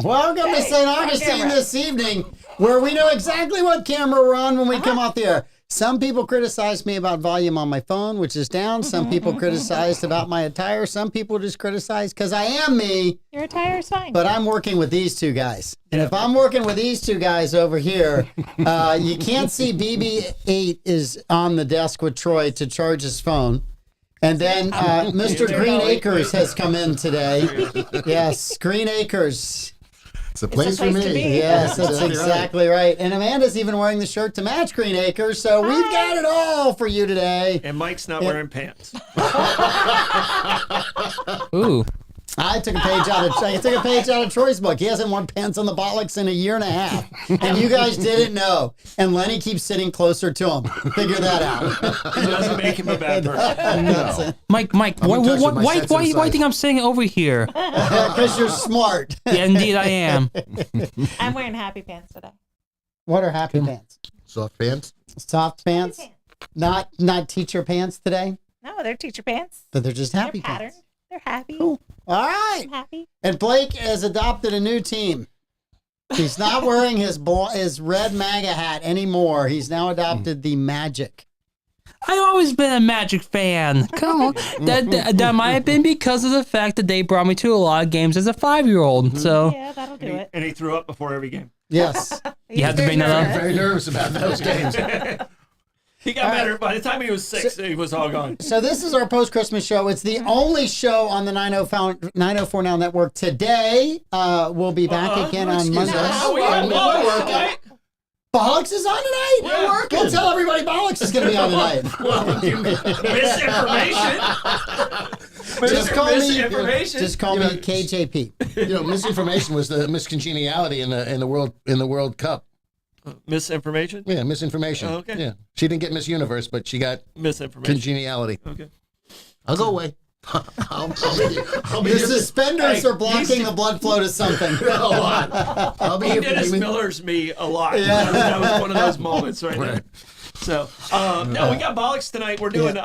Welcome to St. Augustine this evening, where we know exactly what camera we're on when we come off the air. Some people criticized me about volume on my phone, which is down. Some people criticized about my attire. Some people just criticized because I am me. Your attire is fine. But I'm working with these two guys. And if I'm working with these two guys over here, you can't see BB-8 is on the desk with Troy to charge his phone. And then Mr. Green Acres has come in today. Yes, Green Acres. It's a place for me. Yes, that's exactly right. And Amanda's even wearing the shirt to match Green Acres, so we've got it all for you today. And Mike's not wearing pants. Ooh. I took a page out of Troy's book. He hasn't worn pants on the Bollox in a year and a half, and you guys didn't know. And Lenny keeps sitting closer to him. Figure that out. It doesn't make him a bad person. No. Mike, why do you think I'm sitting over here? Because you're smart. Yeah, indeed I am. I'm wearing happy pants today. What are happy pants? Soft pants? Soft pants? Not teacher pants today? No, they're teacher pants. But they're just happy They're pants. They're happy. Cool. All right. I'm happy. And Blake has adopted a new team. He's not wearing his red MAGA hat anymore. He's now adopted the Magic. I've always been a Magic fan. Come on. That might have been because of the fact that they brought me to a lot of games as a 5-year-old. So Yeah, that'll do it. And he threw up before every game. Yes. you have to bring that up. Very nervous about those games. He got better. By the time he was 6, he was all gone. So this is our post-Christmas show. It's the only show on the 904 Now Network today. We'll be back again on Monday. Bollox is on tonight? We're working. We'll tell everybody Bollox is going to be on tonight. Well, you misinformation. Just call me KJP. Misinformation was the miscongeniality in the World Cup. Misinformation? Yeah, misinformation. Oh, okay. Yeah, she didn't get Miss Universe, but she got misinformation. Congeniality. Okay. I'll go away. I'll be The suspenders are blocking the blood flow to something. I'll be here. Dennis Miller's me a lot. Yeah. That was one of those moments right there. So, no, we got Bollox tonight. We're doing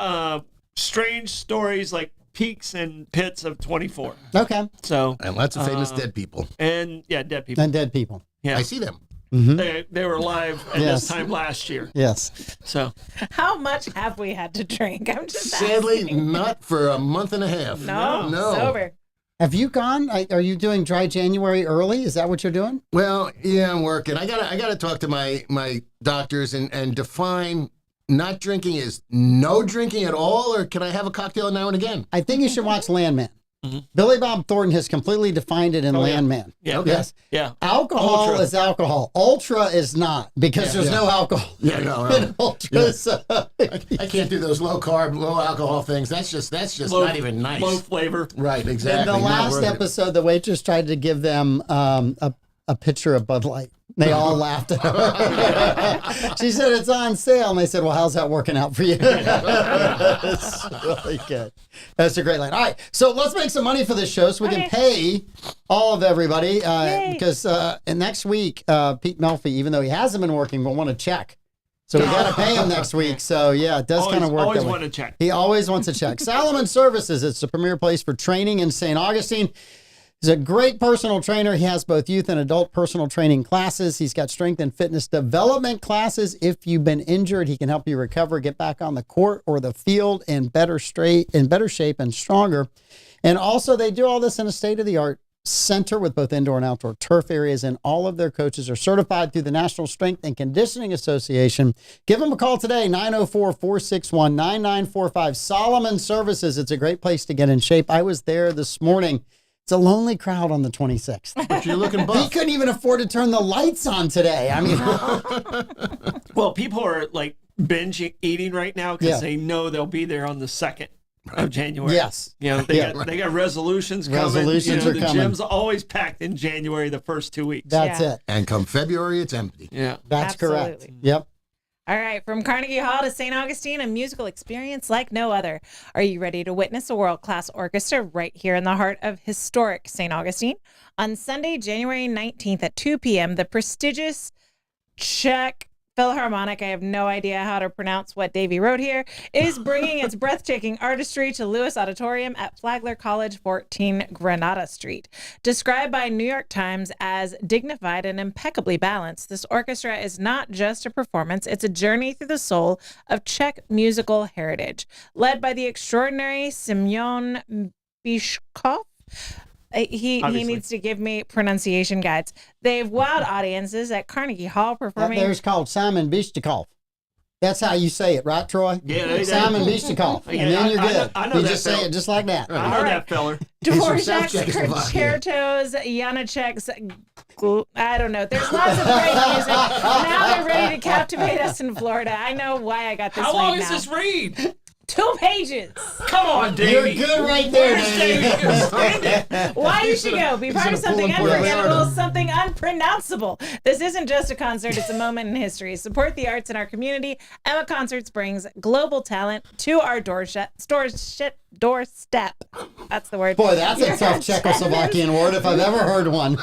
strange stories like peaks and pits of 24. Okay. So And lots of famous dead people. And dead people. And dead people. Yeah. I see them. Mm-hmm. They were alive at this time last year. Yes. So How much have we had to drink? I'm just Sadly, asking. not for a month and a half. No. Sober. Have you gone? Are you doing dry January early? Is that what you're doing? Well, yeah, I'm working. I gotta talk to my doctors and define not drinking is no drinking at all, or can I have a cocktail now and again? I think you should watch Landman. Mm-hmm. Billy Bob Thornton has completely defined it in Landman. Yeah. Okay. Yes. Yeah. Alcohol Ultra. is alcohol. Ultra is not because there's no alcohol. Yeah, no. in Ultra. So- I can't do those low carb, low alcohol things. That's just not even nice. Low flavor. Right, In exactly. the Not last worth it. episode, the waitress tried to give them a picture of Bud Light. They all laughed at her. She said, it's on sale. And they said, well, how's that working out for you? It's really good. That's a great line. All right. So let's make some money for this show so we can pay all of everybody. Because next week, Pete Melfi, even though he hasn't been working, will want to check. So we got to pay him next week. So, yeah, it does kind of work. Always that way. want to check. He always wants a check. Salomon Services, it's the premier place for training in St. Augustine. He's a great personal trainer. He has both youth and adult personal training classes. He's got strength and fitness development classes. If you've been injured, he can help you recover, get back on the court or the field in better shape and stronger. And also, they do all this in a state-of-the-art center with both indoor and outdoor turf areas, and all of their coaches are certified through the National Strength and Conditioning Association. Give them a call today, 904-461-9945. Salomon Services. It's a great place to get in shape. I was there this morning. It's a lonely crowd on the 26th. But you're looking He buff. couldn't even afford to turn the lights on today. I mean, Well, people are like binge eating right now because they know they'll be there on the 2nd of January. yes. You know, they got resolutions coming. Resolutions are the coming. gym's always packed in January the first 2 weeks. That's it. And come February, it's empty. Yeah. That's correct. Absolutely. Yep. All right, from Carnegie Hall to St. Augustine, a musical experience like no other. Are you ready to witness a world-class orchestra right here in the heart of historic St. Augustine? On Sunday, January 19th at 2 p.m., the prestigious Czech Philharmonic, I have no idea how to pronounce what Davey wrote here, is bringing its breathtaking artistry to Lewis Auditorium at Flagler College, 14 Granada Street. Described by New York Times as dignified and impeccably balanced, this orchestra is not just a performance, it's a journey through the soul of Czech musical heritage. Led by the extraordinary Semyon Bishkov. He needs to give me pronunciation guides. They've wowed audiences at Carnegie Hall performing. There's called Simon Bishtikov. That's how you say it, right, Troy? Yeah, Simon Bishtikov. Yeah, and then you're good. I know you that just say it just like that. I know that feller. Dvorak's Czechoslovakia. concertos, Janacek's, I don't know. There's lots of great music. Now they're ready to captivate us in Florida. I know why I got this. How long read is now. this read? 2 pages. Come on, Davey. You're good right there, Where's Davey. Davey? Stand it. Why you should go. Be part in of a pool something in Puerto unforgettable, Vallarta. something unpronounceable. This isn't just a concert, it's a moment in history. Support the arts in our community. Emma Concerts brings global talent to our doorstep. That's the word. Boy, that's a tough Czechoslovakian word if I've ever heard one.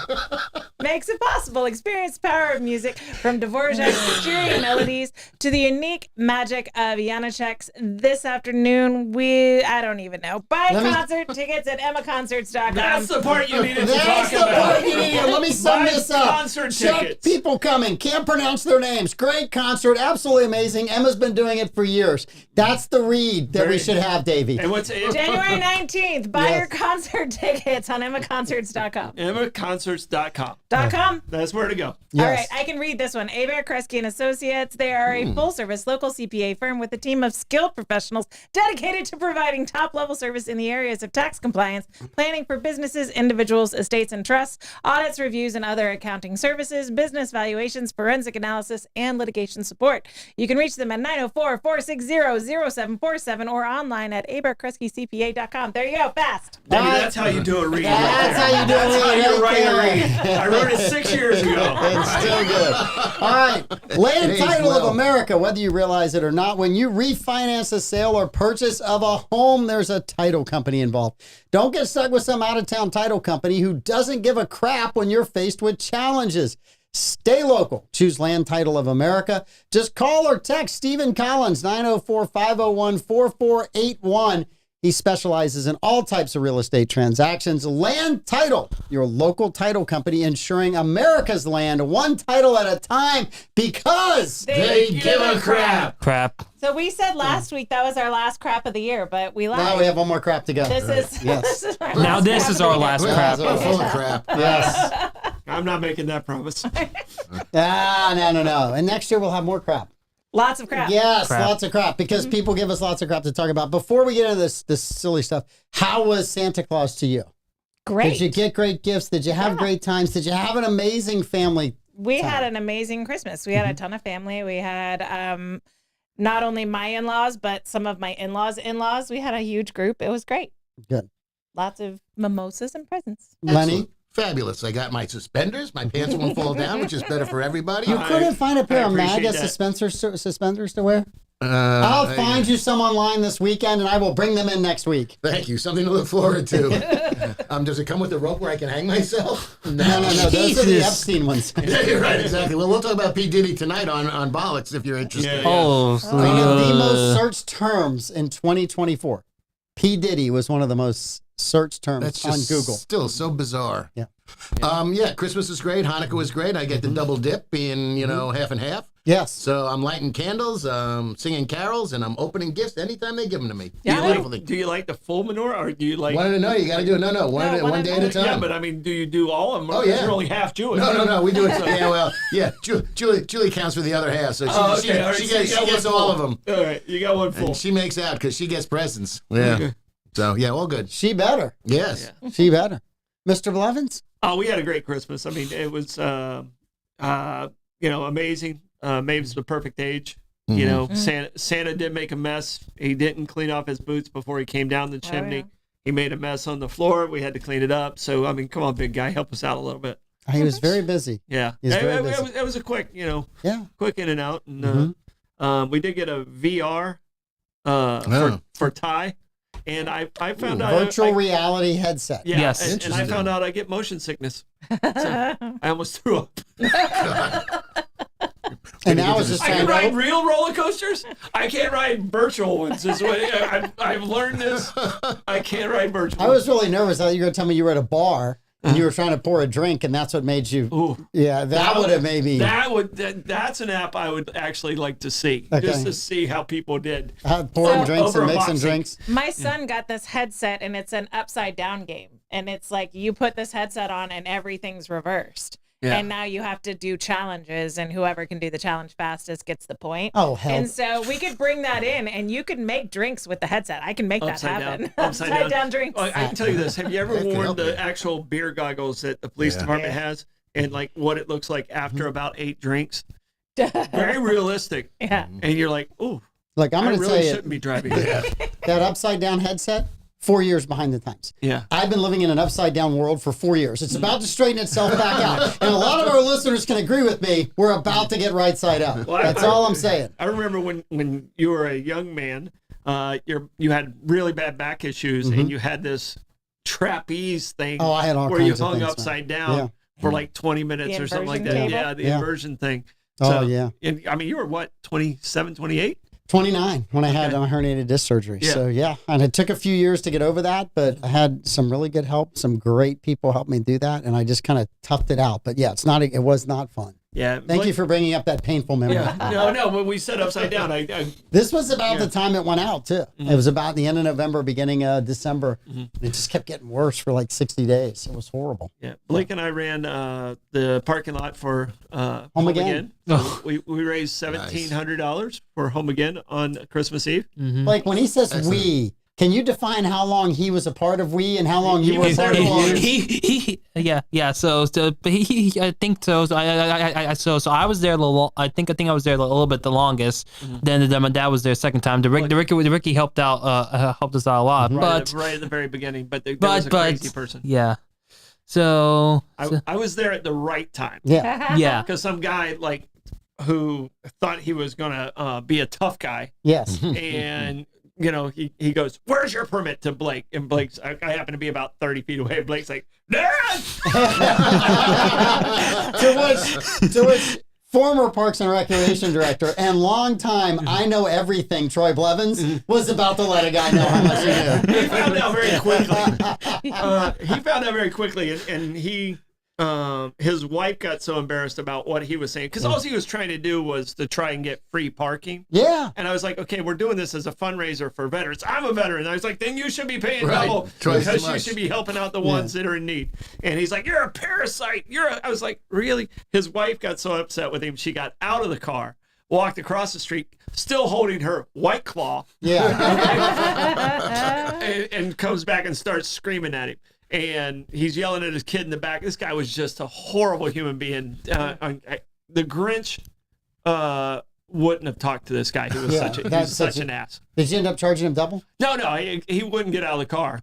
Makes it possible. Experience the power of music from Dvorak's cheery melodies to the unique magic of Janacek's this afternoon. I don't even know. Buy concert tickets at emmaconcerts.com. That's the part you needed to That's talk the about. part you need. Let me sum Buy this up. concert Czech tickets. people coming, can't pronounce their names. Great concert, absolutely amazing. Emma's been doing it for years. That's the read that we should have, Davey. And what's January 19th. Buy Yes. your concert tickets on emmaconcerts.com. EmmaConcerts.com. .com. That's where to go. All right, I can read this one. Abear, Kresge & Associates. They are a full-service local CPA firm with a team of skilled professionals dedicated to providing top-level service in the areas of tax compliance, planning for businesses, individuals, estates, and trusts, audits, reviews, and other accounting services, business valuations, forensic analysis, and litigation support. You can reach them at 904-460-0747 or online at abearkresgecpa.com. There you go, fast. Davey, that's how you do a read. That's right how you do there. a That's how read you right write a there. read. I wrote it 6 years ago. It's still good. All right. Land It aged title well. of America, whether you realize it or not, when you refinance a sale or purchase of a home, there's a title company involved. Don't get stuck with some out-of-town title company who doesn't give a crap when you're faced with challenges. Stay local. Choose Land Title of America. Just call or text Stephen Collins, 904-501-4481. He specializes in all types of real estate transactions. Land Title, your local title company, ensuring America's land one title at a time because They give a crap. Crap. So we said last week that was our last crap of the year, but we lied. now we have one more crap to go. This is Yes. this is our Now last this crap is of our the last year. crap. We're full of crap. Yes. I'm not making that promise. No. And next year we'll have more crap. Lots of crap. Yes, Crap. lots of crap because people give us lots of crap to talk about. Before we get into this silly stuff, how was Santa Claus to you? Great. Did you get great gifts? Did you have great times? Did you have an amazing family? We had an amazing Christmas. We had a ton of family. We had not only my in-laws, but some of my in-laws' in-laws. We had a huge group. It was great. Good. Lots of mimosas and presents. Lenny, Excellent. Fabulous. I got my suspenders. My pants won't fall down, which is better for everybody. you couldn't find a pair of appreciate MAGA that. suspenders to wear? I'll find you some online this weekend, and I will bring them in next week. Thank you. Something to look forward to. Does it come with a rope where I can hang myself? No. Those are the Jesus. Epstein ones. Yeah, you're right. Exactly. Well, we'll talk about P. Diddy tonight on Bollox if you're interested. Yeah. Oh, One of the most searched terms in 2024. P. Diddy was one of the most searched terms That's on just Google. still so bizarre. Yeah. Yeah, Christmas is great. Hanukkah was great. I get the double dip being, half and half. Yes. So I'm lighting candles, singing carols, and I'm opening gifts anytime they give them to me. Yeah. Beautiful thing. Do you like the full menorah, or do you like? One at a no, you got to do it. No, one day at a time. Yeah, but I mean, do you do all of them? Oh, yeah. You're only half Jewish. No, we do it. Yeah, well, yeah. Julie counts for the other half, so she okay. All right, she so you got gets one all full. of them. All right, you got one full. And she makes out because she gets presents. Yeah. Okay. So yeah, all good. She better. Yes. She better. Mr. Blevins? Oh, we had a great Christmas. I mean, it was, amazing. Maeve's the perfect age. You know, Santa did make a mess. He didn't clean off his boots before he came down the chimney. yeah. He made a mess on the floor. We had to clean it up. So, I mean, come on, big guy, help us out a little bit. He was very busy. Yeah. He's it, very it- busy. it was a quick, Yeah. quick in and out. And we did get a VR for Ty. And I found out. Virtual reality headset. Yeah, Yes. and I Interesting. found out I get motion sickness. So I almost threw up. And Did he now get it's to just I trying can ride to. real roller coasters. I can't ride virtual ones. Is what I've learned this. I can't ride virtual. I was really nervous that you were going to tell me you were at a bar and you were trying to pour a drink, and that's what made you. Ooh. Yeah, that would have made me. That's an app I would actually like to see, just to see how people did. Pouring drinks over and a mixing boxing. drinks. My son got this headset, and it's an upside down game. And it's like you put this headset on, and everything's reversed. Yeah. And now you have to do challenges, and whoever can do the challenge fastest gets the point. Oh, hell. And so we could bring that in, and you can make drinks with the headset. I can make that Upside happen. down. Upside down drinks. Well, I can tell you this: have you ever That could worn help the you. actual beer goggles that the police department has, and like what it looks like after about 8 drinks? Very realistic. Yeah. And you're like, ooh, Like, I'm I going to really tell you, shouldn't be driving. Yeah. that upside down headset, 4 years behind the times. Yeah. I've been living in an upside down world for 4 years. It's about to straighten itself back out. And a lot of our listeners can agree with me. We're about to get right side up. Well, That's all I'm saying. I remember when you were a young man, you had really bad back issues, and you had this trapeze thing Oh, I had all where you kinds of hung things, man. upside down Yeah. for like 20 minutes The or something like that. inversion Yeah, table? the Yeah. inversion thing. Oh, yeah. And, I mean, you were what, 27, 28? 29 when I had my herniated disc surgery. Yeah. So, yeah. And it took a few years to get over that, but I had some really good help. Some great people helped me do that. And I just kind of toughed it out. But yeah, it was not fun. Yeah. Thank you for bringing up that painful memory. Yeah. No, when we said upside down, I This was about the time it went out, too. It was about the end of November, beginning of December. It just kept getting worse for like 60 days. It was horrible. yeah. Blake and I ran the parking lot for Home Again. So we raised $1,700 for Home Again on Christmas Eve. Like when he says we, can you define how long he was a part of we and how long you He were a was part there of long. you? Yeah. So, but I think so. So I was there. I think I was there a little bit the longest. Then my dad was there second time. The Ricky helped us out a lot. But Right at the very beginning, but there was a crazy person. yeah. So I was there at the right time. Yeah. yeah. Because some guy who thought he was gonna be a tough guy, Yes. and he goes, "Where's your permit?" to Blake, and Blake's I happen to be about 30 feet away. Blake's like, "Dad!" to which former Parks and Recreation director and longtime I know everything Troy Blevins was about to let a guy know how much he knew. He found out very quickly. And he. His wife got so embarrassed about what he was saying because all he was trying to do was to try and get free parking. Yeah. And I was like, okay, we're doing this as a fundraiser for veterans. I'm a veteran. I was like, then you should be paying Right. double Twice because as you much. should be helping out the ones that are in need. And he's like, you're a parasite. I was like, really? His wife got so upset with him. She got out of the car, walked across the street, still holding her White Claw, Yeah. and comes back and starts screaming at him. And he's yelling at his kid in the back. This guy was just a horrible human being. The Grinch wouldn't have talked to this guy. He was such an ass. Did you end up charging him double? No, he wouldn't get out of the car.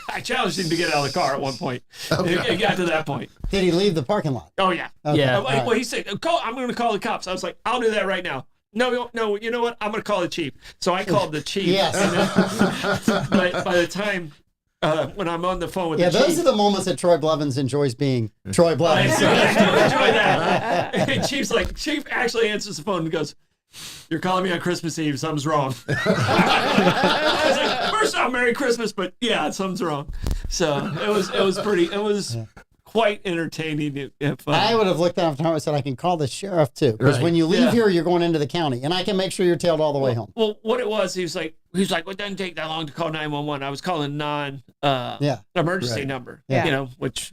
I challenged him to get out of the car at one point. It got to that point. Did he leave the parking lot? Oh, yeah. Okay. Yeah. Well, he said, I'm going to call the cops. I was like, I'll do that right now. No, you know what? I'm going to call the chief. So I called the chief. Yes. But by the time... when I'm on the phone with Yeah, the those chief, are the moments that Troy Blevins enjoys being Troy I Blevins. do enjoy that. And Chief actually answers the phone and goes, "You're calling me on Christmas Eve. Something's wrong." I was like, first off, Merry Christmas, but yeah, something's wrong. So it was quite entertaining. I would have looked at him and said, I can call the sheriff too. Because Right. when you leave Yeah. here, you're going into the county. And I can make sure you're tailed all the way home. Well, what it was, he was like, well, it doesn't take that long to call 911. I was calling Yeah. emergency Right. number, Yeah. which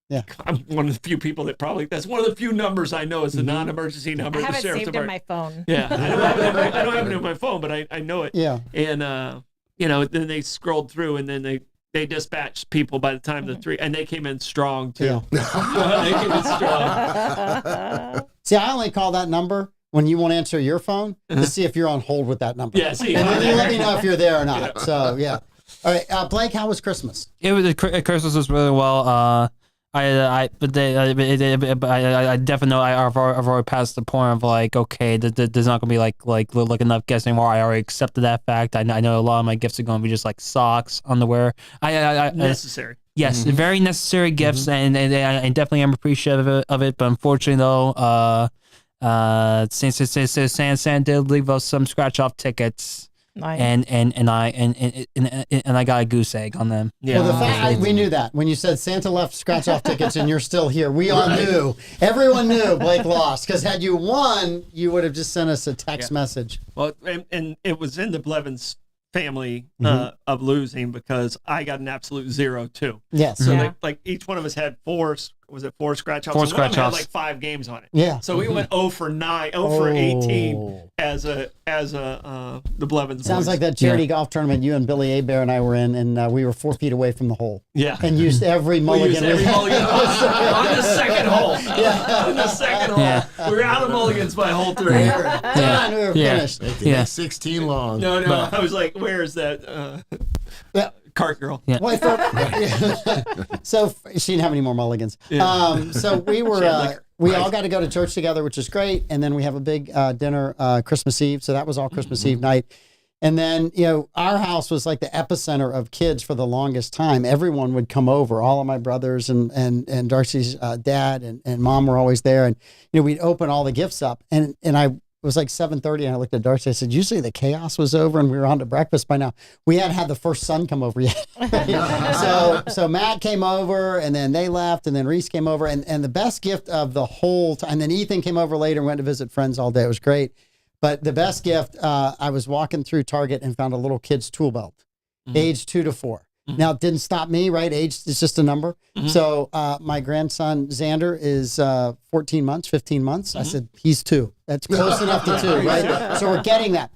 Yeah. I'm one of the few people that's one of the few numbers I know is the non-emergency number. I of have the it sheriff's saved in department. my phone. Yeah, I don't have it in my phone, but I know it. Yeah. And then they scrolled through, and then they dispatched people by the time the three, and they came in strong too. They came in strong. See, I only call that number when you won't answer your phone to see if you're on hold with that number. Yeah, see, And then you let me know if you're there or not. So, yeah. All right, Blake, how was Christmas? It was Christmas was really well. I definitely know I've already passed the point of like, okay, there's not gonna be like enough gifts anymore. I already accepted that fact. I know a lot of my gifts are gonna be just like socks, underwear. Necessary. Yes, very necessary gifts, and I definitely am appreciative of it. But unfortunately, though, Santa did leave us some scratch off tickets. Nice. And I got a goose egg on them. Yeah. Well, the fact we knew that when you said Santa left scratch off tickets and you're still here, we all knew. Everyone knew Blake lost because had you won, you would have just sent us a text message. Well, and it was in the Blevins family of losing because I got an absolute 0 too. Yes. So Yeah. like each one of us had four scratch offs? Four And one of them had scratch-offs. like 5 games on it. Yeah. So we went 0 for 9, 0 for 18 as the Blevins Sounds boys. like that charity golf tournament you and Billy Abear and I were in, and we were 4 feet away from the hole. Yeah. And used every We mulligan. used every we had. mulligan on the second hole. On the second hole. Yeah. We were out of mulligans by hole 3. Done, we were finished. Yeah. 16 long. No, I was like, where is that Yeah. cart girl? Yeah. Well, so she didn't have any more mulligans. So we were, liquor. we all got to go to church together, which is great. And then we have a big dinner Christmas Eve. So that was all Christmas Eve night. And then, our house was like the epicenter of kids for the longest time. Everyone would come over. All of my brothers and Darcy's dad and mom were always there. And, we'd open all the gifts up. And it was like 7:30, and I looked at Darcy. I said, usually the chaos was over and we were on to breakfast by now. We hadn't had the first son come over yet. So Matt came over, and then they left, and then Reese came over. And the best gift of the whole time, and then Ethan came over later and went to visit friends all day. It was great. But the best gift, I was walking through Target and found a little kid's tool belt, age 2 to 4. Now, it didn't stop me, right? Age is just a number. So my grandson, Xander, is 14 months, 15 months. I said, he's 2. That's close enough to 2, right? So we're getting that.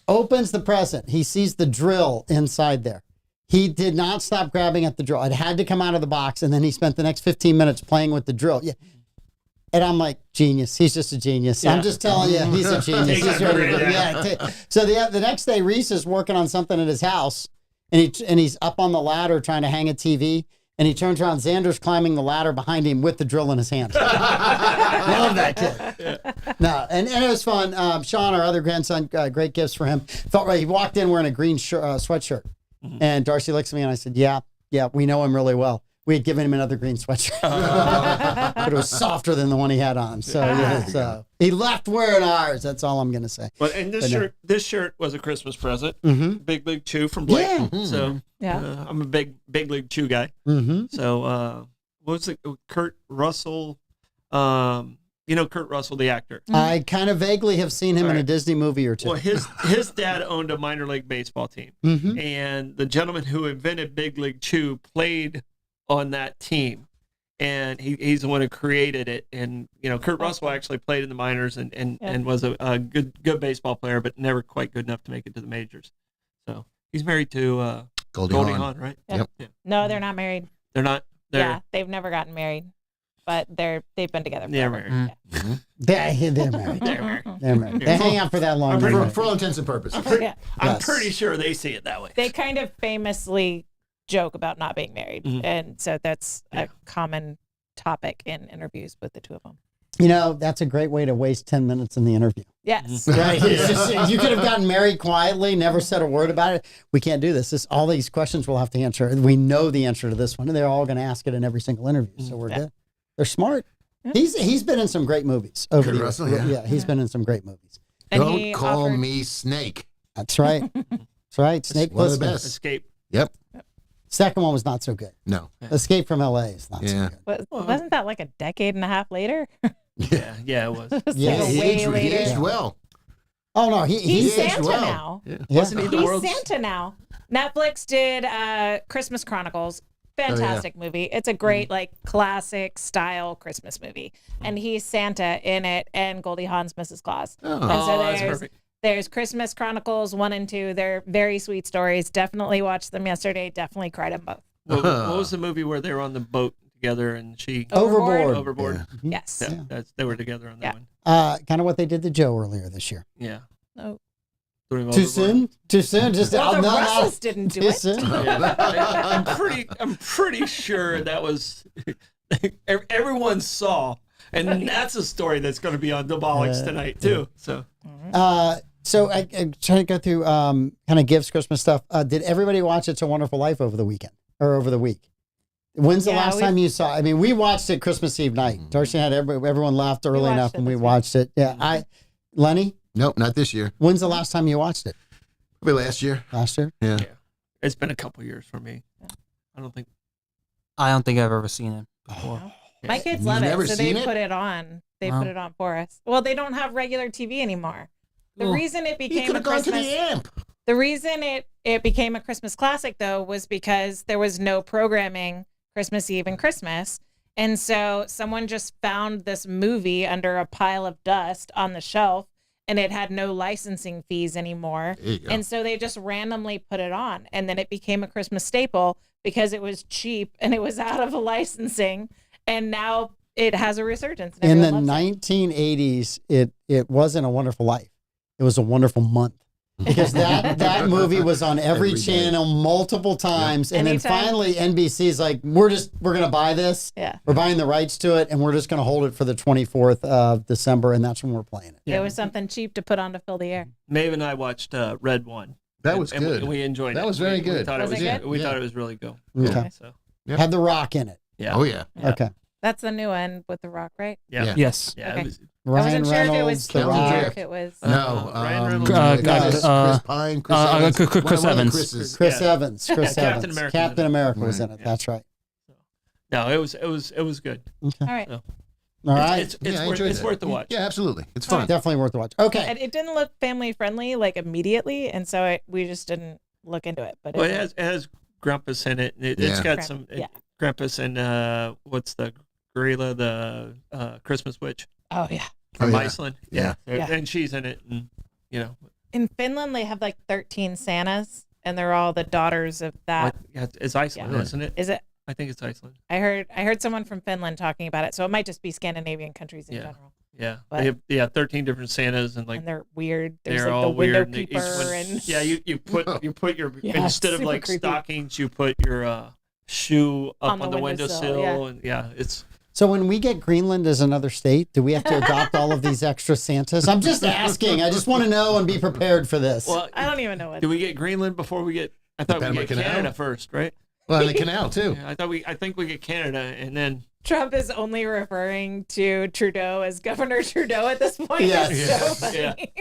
Opens the present. He sees the drill inside there. He did not stop grabbing at the drill. It had to come out of the box, and then he spent the next 15 minutes playing with the drill. Yeah. And I'm like, genius. He's just a genius. Yeah. I'm just telling you, he's a genius. Take He's it for ready to granted, go. So the next day, Reese is working on something at his house, and he's up on the ladder trying to hang a TV, and he turns around. Xander's climbing the ladder behind him with the drill in his hand. Love that kid. No, and it was fun. Sean, our other grandson, great gifts for him. Felt right. He walked in wearing a green sweatshirt, and Darcy looks at me and I said, "Yeah, we know him really well." We had given him another green sweatshirt, but it was softer than the one he had on. So, so he left wearing ours. That's all I'm gonna say. Well, and this shirt was a Christmas present. Mm-hmm. Big League Chew from Blake. Yeah. So Yeah. I'm a big League Chew guy. Mm-hmm. So what was it? Kurt Russell. Kurt Russell, the actor. I kind of vaguely have seen him in a Right. Disney movie or two. Well, his dad owned a minor league baseball team, Mm-hmm. and the gentleman who invented Big League Chew played on that team, and he's the one who created it. And Kurt Russell actually played in the minors and was a good baseball player, but never quite good enough to make it to the majors. So he's married to Goldie Goldie Hawn. Hawn, right? Yep. Yeah. No, they're not married. They're not. Yeah, they've never gotten married, but they've been together. They're forever. married. They're married. They're married. They're married. They hang out for that long. For all intents and purposes. Yeah. I'm Yes. pretty sure they see it that way. They kind of famously joke about not being married, Mhm. and so that's Yeah. a common topic in interviews with the two of them. That's a great way to waste 10 minutes in the interview. Yes. Right? It's just, you could have gotten married quietly, never said a word about it. We can't do this. All these questions we'll have to answer. We know the answer to this one, and they're all going to ask it in every single interview. So we're good. They're smart. He's been in some great movies over Kurt the years. Russell, yeah. He's been in some great movies. And Don't he call offered- me Snake. That's right. That's right. Snake one of the Plissken. best. Escape. Yep. Second one was not so good. No. Escape from LA is not so Yeah. good. Wasn't that like a decade and a half later? Yeah, it was. Yeah. Like He way aged, he later. aged well. Oh no, He's aged Santa well. now. Yeah. Wasn't he the He's world's? Santa now. Netflix did Christmas Chronicles. Fantastic movie. It's a great classic style Christmas movie, and he's Santa in it, and Goldie Hawn's Mrs. Claus. Oh. And so Oh, that's there's perfect. there's Christmas Chronicles 1 and 2. They're very sweet stories. Definitely watched them yesterday. Definitely cried them both. What was the movie where they were on the boat together and she Overboard. overboard? Yes. Yeah, they were together on that Yeah. one. Kind of what they did to Joe earlier this year. Yeah. No. Threw him Too overboard. soon? Too soon? Just Well, the no, Russells didn't do too it. soon? Yeah. I'm pretty sure that was everyone saw, and that's a story that's going to be on the Bollox tonight too. So So I trying to go through kind of gifts, Christmas stuff. Did everybody watch It's a Wonderful Life over the weekend or over the week? When's the Yeah, last time you saw? I mean, we watched it Christmas Eve night. Darcy had everyone left early watched enough, it and we this week. watched it. Yeah, Lenny, Nope, not this year. when's the last time you watched it? Probably last year. Last year. Yeah. It's been a couple years for me. I don't think. I've ever seen it before. My kids You've love never it, so they seen it? put it on. They Wow. put it on for us. Well, they don't have regular TV anymore. The Well, reason it You became could a have gone to Christmas the amp. the reason it became a Christmas classic though was because there was no programming Christmas Eve and Christmas. And so someone just found this movie under a pile of dust on the shelf and it had no licensing fees anymore. There you go. And so they just randomly put it on. And then it became a Christmas staple because it was cheap and it was out of licensing. And now it has a resurgence. And In the everyone loves it. 1980s, it wasn't A Wonderful Life. It was A Wonderful Month. Because that movie was on every Every day. channel multiple times. And then Anytime. finally NBC's like, we're going to buy this. Yeah. We're buying the rights to it, and we're just going to hold it for the 24th of December, and that's when we're playing it. It was something cheap to put on to fill the air. Maeve and I watched Red One. That was and good. We enjoyed it. That was very We good. thought Was it it was good? We Yeah. thought it was really good. Okay. So Yep. Had The Rock in it. yeah. Oh, yeah. Yeah. Okay. That's the new one with The Rock, right? Yeah. Yeah. Yes. Yeah. Okay. It was, I Ryan wasn't sure if it Reynolds, was The Kilmer Rock. or if it was. No. Ryan Reynolds. Chris uh, Pine, Chris uh, Evans. Chris One of the Evans. Chris's. Chris Yeah. Evans. Chris Yeah, Evans. Captain America was Captain in it. America was in Right. it. That's right. no, it was good. Okay. All right. All right. It's Yeah, I worth, enjoyed it's that. worth the watch. Yeah, absolutely. It's fun. Definitely worth the watch. Okay. And it didn't look family friendly like immediately, and so we just didn't look into it. But Well, it it has Grumpus in it. It's Yeah. got Gramp- some yeah. Grumpus and what's the gorilla, the Christmas witch oh yeah. from yeah. Iceland. Yeah. Yeah. And she's in it, and you know, In Finland, they have like 13 Santas, and they're all the daughters of that. yeah, it's Iceland, Yeah. isn't it? Is it? I think it's Iceland. I heard someone from Finland talking about it, so it might just be Scandinavian countries in Yeah. general. Yeah, But- they have 13 different Santas, and like And they're weird. There's they're like all the window weird. and each keeper one- and yeah, you put your Yeah, instead of super like creepy. stockings, you put your shoe up On the on the windowsill, windowsill, yeah. and yeah, it's So when we get Greenland as another state, do we have to adopt all of these extra Santas? I'm just asking. I just want to know and be prepared for this. well. I don't even know what. Do we get Greenland before we get? I thought we Panama get Canal? Canada first, right? Well, and the canal, too. Yeah, I think we get Canada, and then Trump is only referring to Trudeau as Governor Trudeau at this point. Yes. It's so Yeah. funny.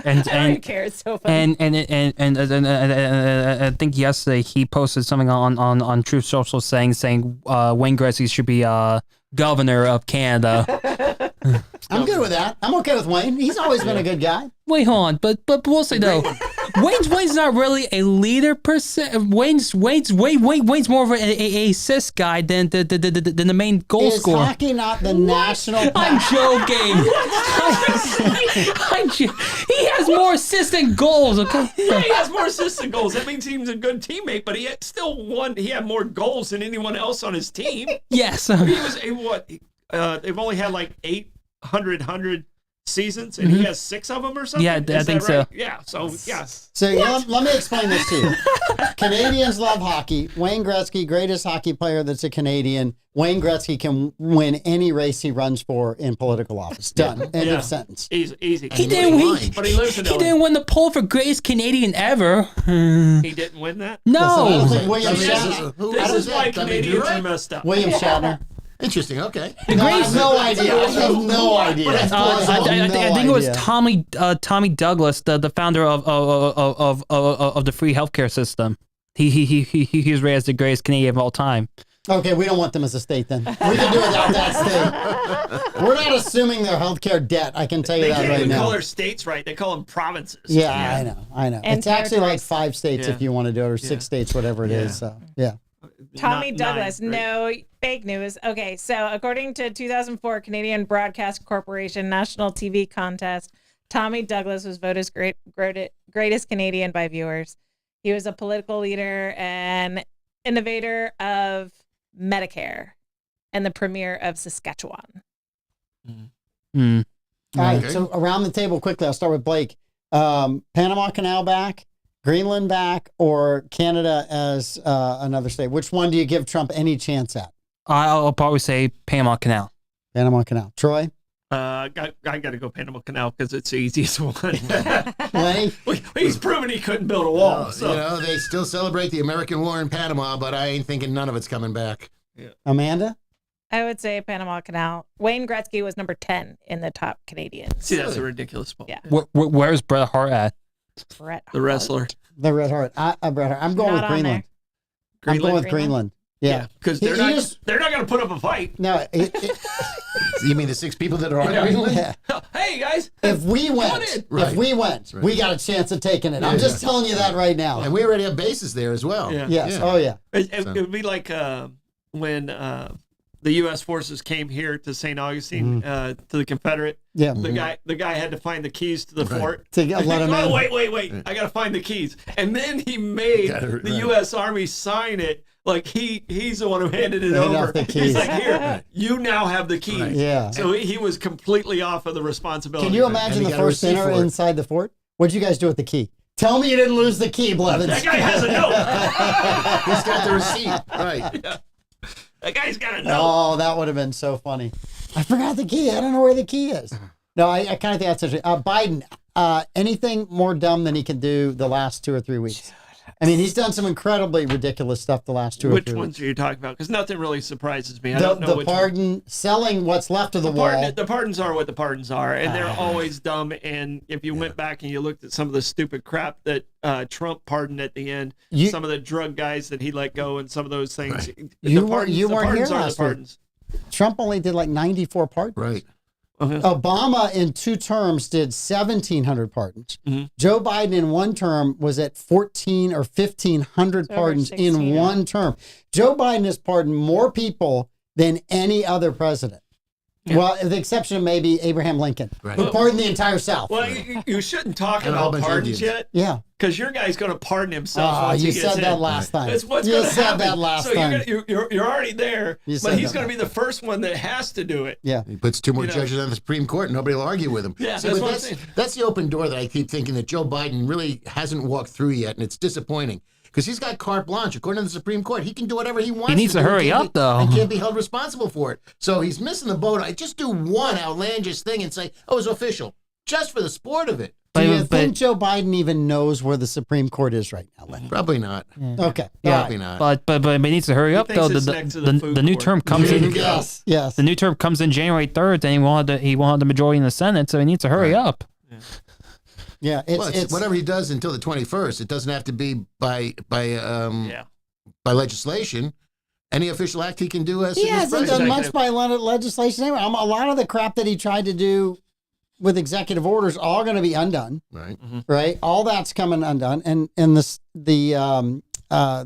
And I don't even and care. It's so funny. and I think yesterday he posted something on Truth Social saying Wayne Gretzky should be governor of Canada. I'm good with that. I'm okay with Wayne. He's always been a good guy. Wait, hold on, but we'll say though, Wayne's not really a leader per se. Wayne's more of a assist guy than the main goal Is scorer. hockey not the national? I'm joking. He has more assists than goals. Okay. yeah, he has more assists than goals. That means he's a good teammate, but he had still won. He had more goals than anyone else on his team. Yes. He was what? They've only had like 100 seasons, and he has 6 of them or something. Yeah, I Is that think so. right? Yeah. So yeah. So let me explain this to you. Canadians love hockey. Wayne Gretzky, greatest hockey player that's a Canadian. Wayne Gretzky can win any race he runs for in political office. Done. End Yeah. of sentence. Easy. He didn't. But he lives in He LA. didn't win the poll for greatest Canadian ever. He didn't win that. I don't No. think William This Shatner. is, this is why Canadians are messed up. William Shatner. Interesting. Okay. No, I have no idea. I have no idea. I think it was Tommy Douglas, the founder of the free healthcare system. He was raised the greatest Canadian of all time. Okay, we don't want them as a state then. We can do without that state. We're not assuming their healthcare debt. I can tell you They that can't right even call now. their states right. They call them provinces. Yeah, I know. And It's actually like territories. 5 states Yeah. if you want to do it, or 6 states, whatever it is. So, yeah. Tommy Not Douglas, 9, right? no fake news. Okay, so according to 2004 Canadian Broadcast Corporation National TV Contest, Tommy Douglas was voted as greatest Canadian by viewers. He was a political leader and innovator of Medicare and the premier of Saskatchewan. Hmm. All right, Okay. so around the table quickly, I'll start with Blake. Panama Canal back, Greenland back, or Canada as another state? Which one do you give Trump any chance at? I'll probably say Panama Canal. Panama Canal. Troy? I got to go Panama Canal because it's the easiest one. Lenny? He's proven he couldn't build a wall. So. You know, they still celebrate the American War in Panama, but I ain't thinking none of it's coming back. Amanda? I would say Panama Canal. Wayne Gretzky was number 10 in the top Canadians. See, that's a ridiculous spot. Yeah. Where's Bret Hart at? Bret The wrestler. Hart. The Red Heart. Bret Hart. I'm going Not with on Greenland. there. I'm going with Greenland? Greenland. Yeah. Because He they're not just- they're not going to put up a fight. No, You mean the 6 people that are on Yeah. Greenland? yeah. Hey guys, If we in. went, Right. we got a chance of taking it. I'm just telling you that right now. And we already have bases there as well. Yeah. Yes. Yeah. Oh, yeah. it would be like when the U.S. forces came here to St. Augustine to the Confederate. Yeah. The guy had to find the keys to the fort. To let him Oh, in. wait! I gotta find the keys, and then he made the U.S. Army sign it. Like he's the one who handed it Hand over. off the He's keys. like, here, you now have the keys. Right. Yeah. So he was completely off of the responsibility. Can you And imagine he the got a first receipt dinner for it. inside the fort? What'd you guys do with the key? Tell me you didn't lose the key, Blevins. That guy has a note. He's got the receipt. Right. That guy's got a note. Oh, that would have been so funny. I forgot the key. I don't know where the key is. No, I kind of think that's interesting. Biden, anything more dumb than he can do the last 2 or 3 weeks? I mean, he's done some incredibly ridiculous stuff the last 2 or 3 Which weeks. ones are you talking about? Because nothing really surprises me. I don't know The which pardon, selling what's left of the wall. The pardons are what the pardons are, and they're always dumb. And if you went back and you looked at some of the stupid crap that Trump pardoned at the end, some of the drug guys that he let go, and some of those things, You weren't here pardons are last the week. pardons. Trump only did like 94 pardons. Right. Obama in 2 terms did 1,700 pardons. Mhm. Joe Biden in 1 term was at 14 or 1,500 over pardons 16, in yeah. 1 term. Joe Biden has pardoned more people than any other president. Yeah. Well, with the exception of maybe Abraham Lincoln, Right. who pardoned the entire South. Well, you shouldn't talk And a whole about bunch of pardons Indians. yet, Yeah. because your guy's going to pardon himself. Oh, once you he gets said that in. last time. That's what's you going to said happen. that last so time. you're already there, You said but he's that going to be the first one that has to do it. Yeah. He puts 2 more You know. judges on the Supreme Court, and nobody will argue with him. Yeah, See, that's but what I'm saying. that's the open door that I keep thinking that Joe Biden really hasn't walked through yet, and it's disappointing. Because he's got carte blanche. According to the Supreme Court, he can do whatever he wants. He needs to do. hurry Can't up, be- though. And can't be held responsible for it. So he's missing the boat. I just do one outlandish thing and say, oh, it's official. Just for the sport of it. Do you But- think Joe Biden even knows where the Supreme Court is right now, Len? Probably not. Okay. Yeah, Probably not. but he needs to hurry up thinks though. it's The, next to the, the the, food new court. term comes There you in. go. Yes. Yes. The new term comes in January 3rd, and he won't have the majority in the Senate, so he needs to hurry up. Yeah. Well, it's whatever he does until the 21st. It doesn't have to be by legislation. Any official act he can do as He as hasn't done president. much by legislation anyway. A lot of the crap that he tried to do with executive orders all going to be undone, Right. right? All that's coming undone, and the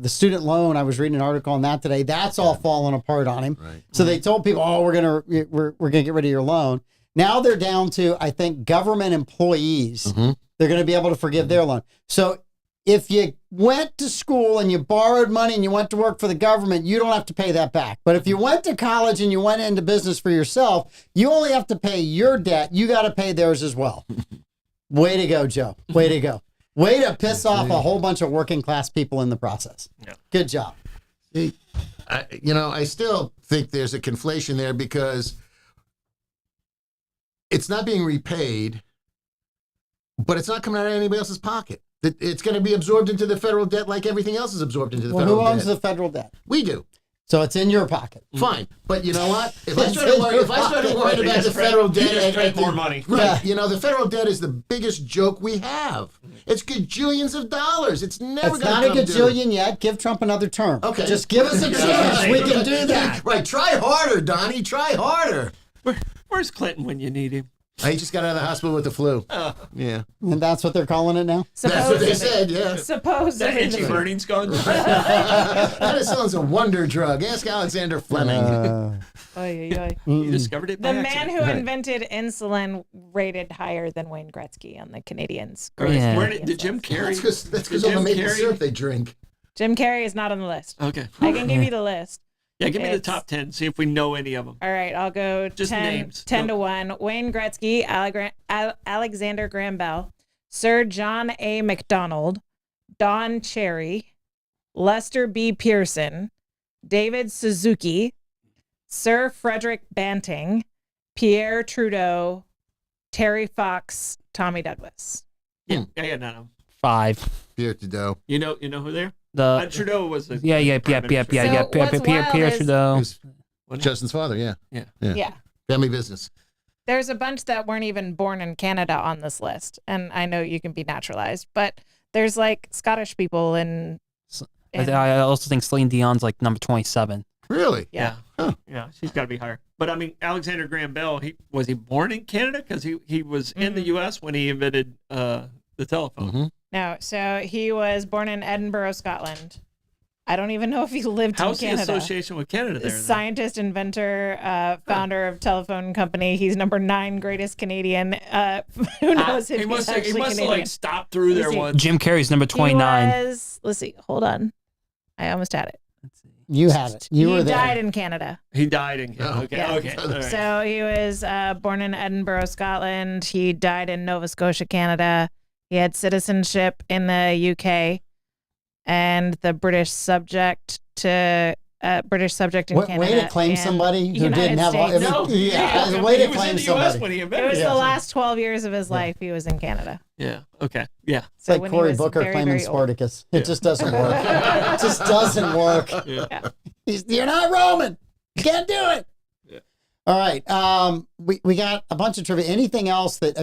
student loan. I was reading an article on that today. That's all falling apart on him. Right. So they told people, "Oh, we're gonna get rid of your loan." Now they're down to, I think, government employees. Mhm. They're going to be able to forgive their loan. So if you went to school and you borrowed money and you went to work for the government, you don't have to pay that back. But if you went to college and you went into business for yourself, you only have to pay your debt. You got to pay theirs as well. Way to go, Joe. Way to go. Way to piss off a whole bunch of working class people in the process. Yeah. Good job. See, I still think there's a conflation there because it's not being repaid, but it's not coming out of anybody else's pocket. It's going to be absorbed into the federal debt like everything else is absorbed into the Well, federal who owns debt. the federal debt? We do. So it's in your pocket. Fine. But you know what? If It's I started in worrying, your if I started pocket. worrying You about the just print- federal you debt, just print and more money. Right. Yeah. The federal debt is the biggest joke we have. It's gajillions of dollars. It's never It's going not to a come due. gajillion yet. Give Trump another term. Okay. Just give us a chance. We can do that. Right. Try harder, Donnie. Try harder. Where's Clinton when you need him? He just got out of the hospital with the flu. Yeah. And that's what they're calling it now? That's what they Supposedly. said, yeah. That Supposedly. itchy burning's gone. Penicillin's a wonder drug. Ask Alexander Fleming. Oy, oy, oy. You discovered it by The man accident. who invented insulin rated higher than Wayne Gretzky on the Canadians. Yeah. Where did Jim Carrey? That's because Did all the Jim maple Carrey- syrup they drink. Jim Carrey is not on the list. Okay. I can give you the list. Yeah, give me the It's- top 10. See if we know any of them. All right, I'll go Just 10, names. 10 Go. to 1. Wayne Gretzky, Alexander Graham Bell, Sir John A. MacDonald, Don Cherry, Lester B. Pearson, David Suzuki, Sir Frederick Banting, Pierre Trudeau, Terry Fox, Tommy Douglas. Yeah, no. 5. Pierre Trudeau. You know who they are? Trudeau was the yeah. prime minister. So what's wild Pierre is- Trudeau. He was Justin's father, yeah. Yeah. Family business. There's a bunch that weren't even born in Canada on this list. And I know you can be naturalized, but there's like Scottish people and I also think Celine Dion's like number 27. Really? yeah. Yeah, she's got to be higher. But I mean, Alexander Graham Bell, was he born in Canada? Because he was in the U.S. when he invented the telephone. Mm-hmm. No, so he was born in Edinburgh, Scotland. I don't even know if he lived How's in the Canada. association with Canada there? then? Scientist, inventor, founder of telephone company. He's number 9 greatest Canadian. Who knows if He he's must have actually Canadian? like stopped through there Let's see. once. Jim Carrey's number He 29. was, let's see, hold on. I almost had it. You had it. You he were there. died in Canada. He died in Canada. Oh. Okay, Yeah. okay. All right. So he was born in Edinburgh, Scotland. He died in Nova Scotia, Canada. He had citizenship in the UK and the British subject in Canada. Way to claim and somebody who United didn't have all. States. I mean, No, yeah, way he to was claim in the U.S. somebody. when he It invented was it. the last 12 years of his life he was in Canada. Yeah. Okay. Yeah. It's So like when he Cory was Booker very, claiming very old. Spartacus. It just doesn't work. It just doesn't work. Yeah. You're not Roman. You can't do it. Yeah. All right. We got a bunch of trivia. Anything else that,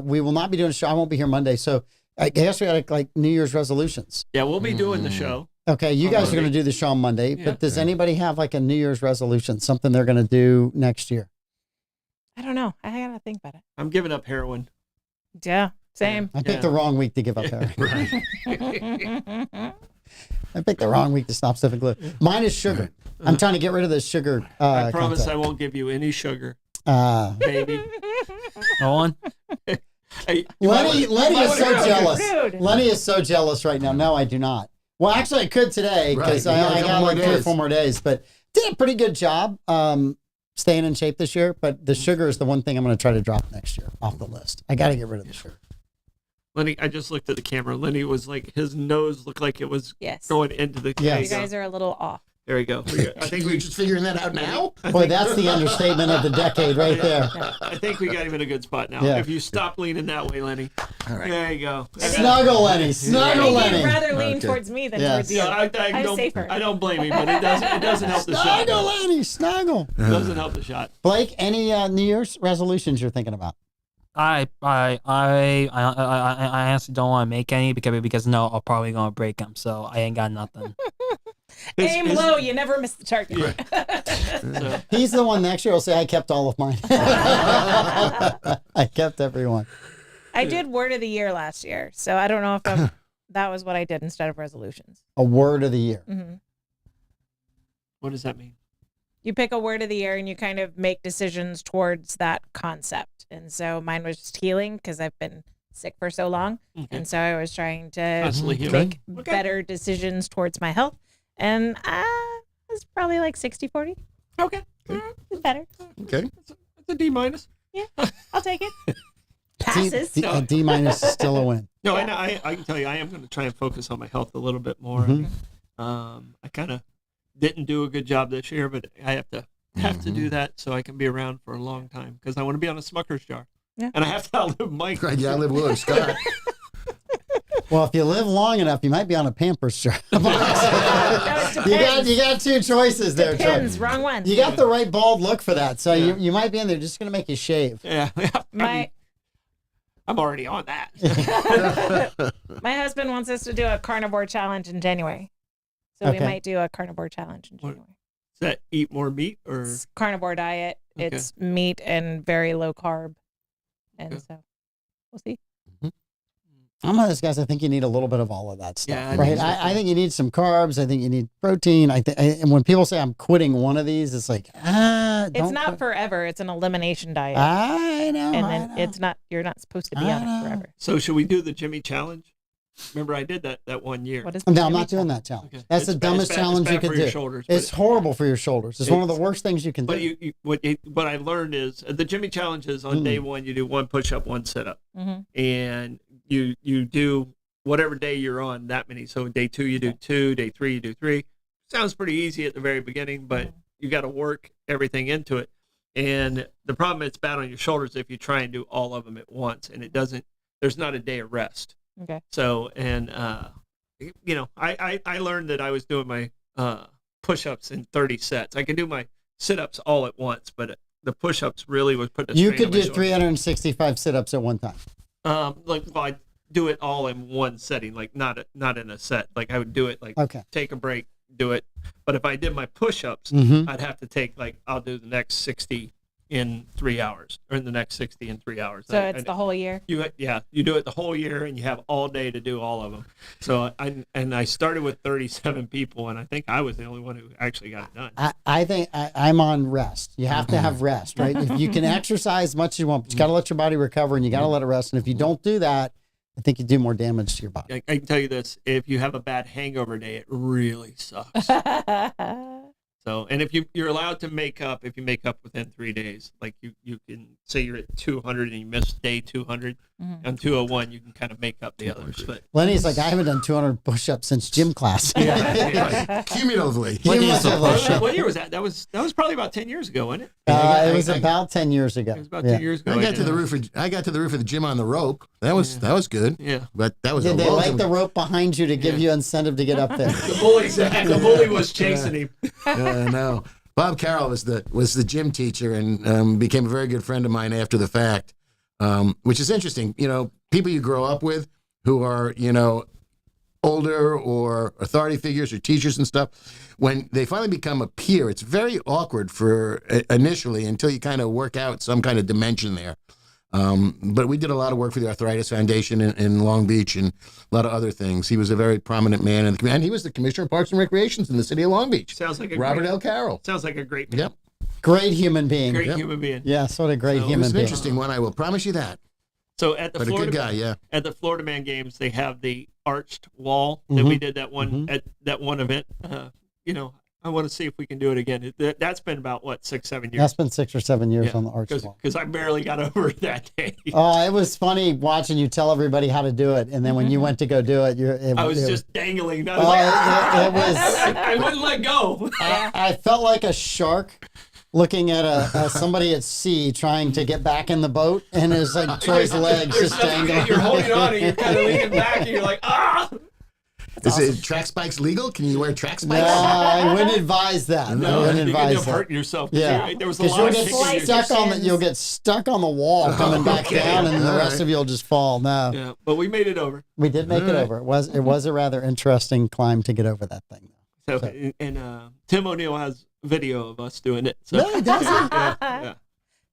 we will not be doing a show. I won't be here Monday. So I guess we got like New Year's resolutions. Yeah. We'll be doing the show. Okay. You guys are Monday. going to do the show on Monday, Yeah. but does anybody have like a New Year's resolution, something they're going to do next year? I don't know. I gotta think about it. I'm giving up heroin. Yeah, same. I picked Yeah. the wrong week to give up there. I picked the wrong week to stop sniffing glue. Mine is sugar. I'm trying to get rid of the sugar. I promise content. I won't give you any sugar, Uh, baby. Go on. Hey, Lenny is so jealous. Rude. Lenny is so jealous right now. No, I do not. Well, actually, I could today because Right. You got a I couple got more like 3 or days. 4 more days, but did a pretty good job staying in shape this year. But the sugar is the one thing I'm going to try to drop next year off the list. I got to get rid of the sugar. Lenny, I just looked at the camera. Lenny was like, his nose looked like it was Yes. going into the Yes. You case. guys are a little off. There we go. I think We're just figuring that out now? Boy, that's the understatement of the decade right there. I think we got him in a good spot now. Yeah. If you stop leaning that way, Lenny. All right. There you go. Snuggle, Lenny. I Snuggle, think you'd Lenny. rather lean Okay. towards me than Yes. towards you. Yeah, I I'm don't. safer. I don't blame him, but it doesn't help the shot. Snuggle, Lenny. Snuggle. It doesn't help the shot. Blake, any New Year's resolutions you're thinking about? I honestly don't want to make any because no, I'm probably gonna break them. So I ain't got nothing. Aim low, you never miss the target. So, He's the one next year will say, I kept all of mine. I kept everyone. I did word of the year last year, so I don't know if that was what I did instead of resolutions. A word of the year. hmm what does that mean? You pick a word of the year and you kind of make decisions towards that concept. And so mine was just healing because I've been sick for so long. Okay. And so I was trying to Constantly healing. make Okay. better decisions towards my health. And it's probably like 60-40. Okay. It's better. Okay. It's a D minus. I'll take it. Passes. A D minus is still a win. No, I can tell you, I am going to try and focus on my health a little bit more. Mhm. I kind of didn't do a good job this year, but I have to do that so I can be around for a long time because I want to be on a Smucker's jar. Yeah. And I have to outlive Mike. Right, yeah, I live with Scott. Well, if you live long enough, you might be on a Pampers jar. No, it depends. you got 2 choices there, Chuck. Depends. Wrong one. You got the right bald look for that, so Yeah. you might be in there just going to make you shave. Yeah. My I'm already on that. my husband wants us to do a carnivore challenge in January. So we Okay. might do a carnivore challenge in What? January. Is that eat more meat or? It's carnivore diet. Okay. It's meat and very low carb. And Okay. so we'll see. I'm one of those guys. I think you need a little bit of all of that stuff, Yeah, I right? think so, I think you need some carbs. I think you need protein. And when people say I'm quitting one of these, it's like It's don't not quit. forever. It's an elimination diet. I know. and I then know. it's not, you're not supposed to be I on know. it forever. So should we do the Jimmy challenge? Remember, I did that 1 year. What is No, I'm Jimmy not doing challenge? that challenge. Okay. That's It's the bad- dumbest it's bad- challenge it's you bad could for do. your shoulders, It's but- horrible for your shoulders. It's one of the worst things you can do. But what I learned is the Jimmy challenge is on day 1 you do 1 push up, 1 sit up, Mhm. and you do whatever day you're on that many. So day 2 you do 2, day 3 you do 3. Sounds pretty easy at the very beginning, but you got to work everything into it. And the problem it's bad on your shoulders if you try and do all of them at once, and it doesn't. There's not a day of rest. Okay. So and I learned that I was doing my push-ups in 30 sets. I can do my sit-ups all at once, but the push-ups really was putting a You strain could on my do shoulders. 365 sit-ups at one time. I do it all in one setting, like not in a set. Like I would do it like Okay. take a break, do it. But if I did my push-ups, Mhm. I'd have to take I'll do the next 60 in 3 hours, or in the next 60 in 3 hours. So it's the whole year. You do it the whole year, and you have all day to do all of them. So I started with 37 people, and I think I was the only one who actually got it done. I think I'm on rest. You have to have rest, right? If you can exercise as much as you want, but you got to let your body recover and you got to let it rest. And if you don't do that, I think you do more damage to your body. I can tell you this: if you have a bad hangover day, it really sucks. So, and if you're allowed to make up, if you make up within 3 days, like you can say you're at 200 and you miss day 200, on 201 you can kind of make up the others. But Lenny's like, I haven't done 200 push-ups since gym class. Cumulatively. what year was that? That was probably about 10 years ago, wasn't it? It was about 10 years ago. It was about Yeah. 10 years ago. I got to the roof. I got to the roof of the gym on the rope. That was good. Yeah. But that was Did a they long light time. the rope behind you to give you incentive to get up there? The bully was chasing him. No. Bob Carroll was the gym teacher and became a very good friend of mine after the fact, which is interesting. You know, people you grow up with who are, older or authority figures or teachers and stuff, when they finally become a peer, it's very awkward for initially until you kind of work out some kind of dimension there. But we did a lot of work for the Arthritis Foundation in Long Beach and a lot of other things. He was a very prominent man, and he was the Commissioner of Parks and Recreations in the city of Long Beach. Sounds like Robert L. Carroll. Sounds like a great man. Yep. Great human being. Great human being. Yes, what a great He was human an being. interesting one, I will promise you that. So at the But a Florida good guy, yeah. at the Florida Man games, they have the arched wall that we did that one at that one event. I want to see if we can do it again. That's been about 6-7 years. That's been 6 or 7 years on the arch wall. Because I barely got over it that day. Oh, it was funny watching you tell everybody how to do it, and then when you went to go do it, I was just dangling. I was Oh, like, it was. I wouldn't let go. I felt like a shark looking at somebody at sea trying to get back in the boat, and it's like Troy's legs There's just nothing, dangling. you're holding on and you're kind of leaning back and you're like, ah. Is it track spikes legal? Can you wear track No, spikes? I wouldn't advise that. I No, wouldn't you end advise up that. hurting yourself. Yeah, There was a because lot you'll of get kicking your stuck on the shins. you'll get stuck on the wall coming back okay. down, and the All rest right. of you'll just fall. No, Yeah, but we made it over. we did make it over. It was a rather interesting climb to get over that thing. So, and Tim O'Neill has video of us doing it. So, Really, does he? yeah.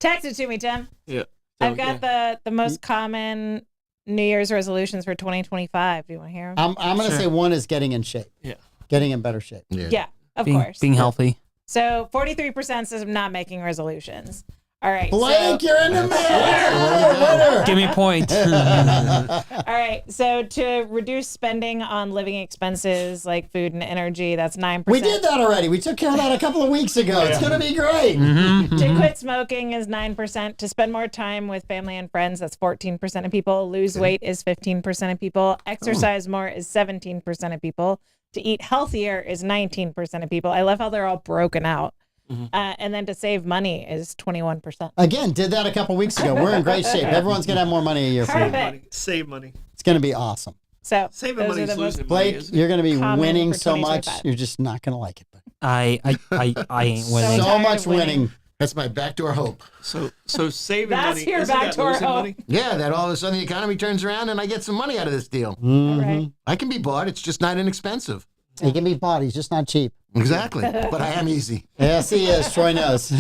Text it to me, Tim. Yeah. So, I've got the most common New Year's resolutions for 2025. Do you want to hear them? I'm going to say one is getting in shape. Yeah. Getting in better shape. Yeah, of being, course. being healthy. So 43% says I'm not making resolutions. All right. Blake, so, you're in the middle. Give me a point. all right. So to reduce spending on living expenses like food and energy, that's 9%. We did that already. We took care of that a couple of weeks ago. It's going to be great. To quit smoking is 9%. To spend more time with family and friends, that's 14% of people. Lose weight is 15% of people. Exercise more is 17% of people. To eat healthier is 19% of people. I love how they're all broken out. And then to save money is 21%. Again, did that a couple weeks ago. We're in great shape. Everyone's going to have more money a year from now. Perfect. Save money. It's going to be awesome. So Saving those money are is the most losing money. Blake, Isn't it? you're going to be Common winning for so much, 2025. you're just not going to like it. But I ain't winning. so tired much of winning. winning. That's my backdoor hope. So saving That's money. your isn't that backdoor losing hope. money? Yeah, that all of a sudden the economy turns around and I get some money out of this deal. All right. I can be bought. It's just not inexpensive. He can be bought. He's just not cheap. Exactly. But I am easy. Yes, he is. Troy knows.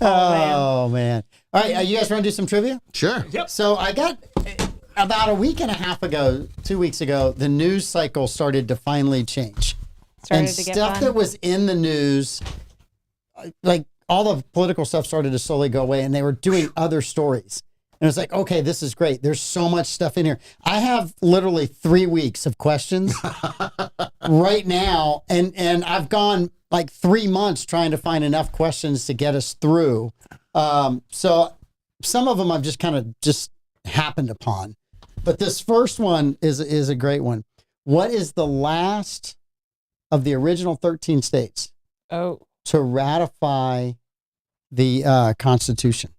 Oh, man. All right. You guys want to do some trivia? Sure. So I got about a week and a half ago, 2 weeks ago, the news cycle started to finally change. Started and to get stuff fun. that was in the news, like all the political stuff started to slowly go away, and they were doing other stories. And it was like, okay, this is great. There's so much stuff in here. I have literally 3 weeks of questions right now, and I've gone like 3 months trying to find enough questions to get us through. So some of them I've just kind of just happened upon, but this first one is a great one. What is the last of the original 13 states Oh, to ratify the Constitution?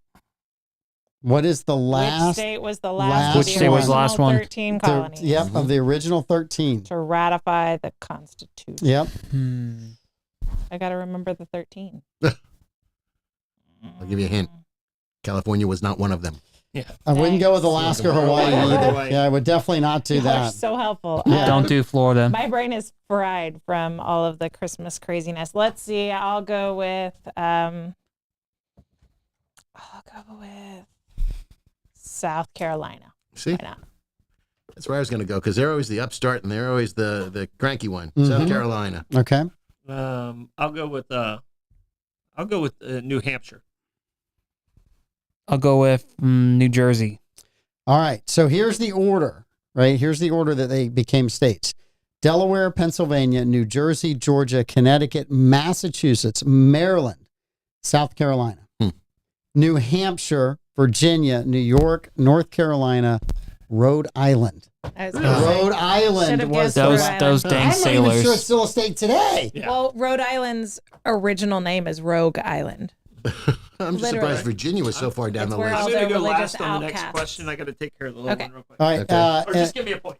What is the which last? state was the last last? Which of state was the last one? 13 the- colonies. Yep, of the original 13. To ratify the Constitution. Yep. I got to remember the 13. I'll give you a hint. California was not one of them. I wouldn't go with Alaska or Hawaii either. Hawaii. Yeah, I would definitely not do You're that. so helpful. Yeah. Don't do Florida. My brain is fried from all of the Christmas craziness. Let's see. I'll go with South Carolina. See, Why not? that's where I was going to go because they're always the upstart and they're always the cranky one. South Carolina. Okay. I'll go with New Hampshire. I'll go with New Jersey. All right. So here's the order, right? Here's the order that they became states: Delaware, Pennsylvania, New Jersey, Georgia, Connecticut, Massachusetts, Maryland, South Carolina, New Hampshire, Virginia, New York, North Carolina, Rhode Island. I was gonna say- Rhode Island Should've was guessed the Rhode Those Island. those dang I'm not even sailors. sure it's still a state today. Yeah. Well, Rhode Island's original name is Rogue Island. I'm just Literally. surprised Virginia was so far down It's the where list. all I'm going to the go religious last on the next outcasts. question. I got to take care of the little Okay. one real quick. All right. Okay. Or just give me a point.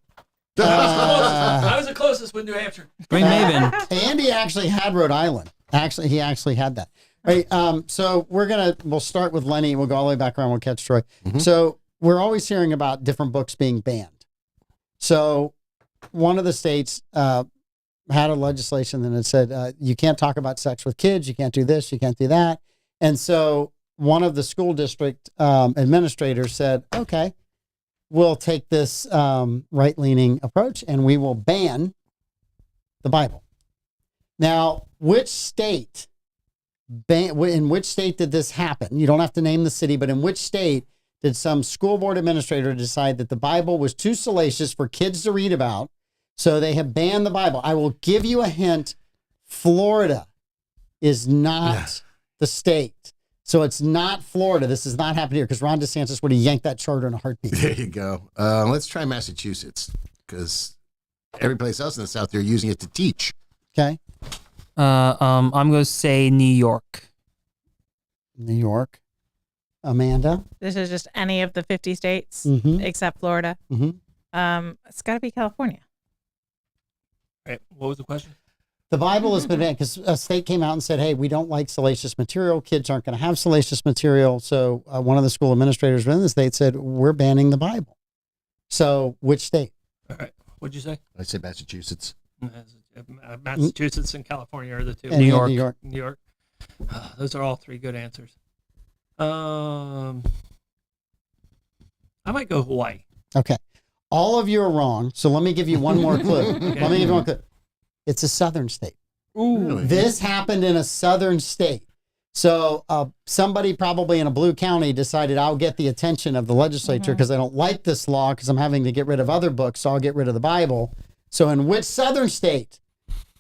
I was the closest with New Hampshire. Green Maven. Andy actually had Rhode Island. He actually had that. All right. So we'll start with Lenny. We'll go all the way back around. We'll catch Troy. So we're always hearing about different books being banned. So one of the states had a legislation that said you can't talk about sex with kids. You can't do this. You can't do that. And so one of the school district administrators said, okay, we'll take this right-leaning approach and we will ban the Bible. Now, in which state did this happen? You don't have to name the city, but in which state did some school board administrator decide that the Bible was too salacious for kids to read about? So they have banned the Bible. I will give you a hint. Florida is not the state. So it's not Florida. This has not happened here because Ron DeSantis would have yanked that charter in a heartbeat. There you go. Let's try Massachusetts because every place else in the South, they're using it to teach. Okay. I'm going to say New York. New York. Amanda. This is just any of the 50 states Mm-hmm. except Florida. Mm-hmm. It's got to be California. Right. What was the question? The Bible has been banned because a state came out and said, hey, we don't like salacious material. Kids aren't going to have salacious material. So one of the school administrators within the state said, we're banning the Bible. So which state? All right. What'd you say? I said Massachusetts. Massachusetts and California are the two. And New York. New York. New York. Those are all three good answers. I might go Hawaii. Okay. All of you are wrong. So let me give you one more clue. Let me give you one clue. It's a southern state. Really? This happened in a southern state. So somebody probably in a blue county decided I'll get the attention of the legislature because I don't like this law because I'm having to get rid of other books. So I'll get rid of the Bible. So in which southern state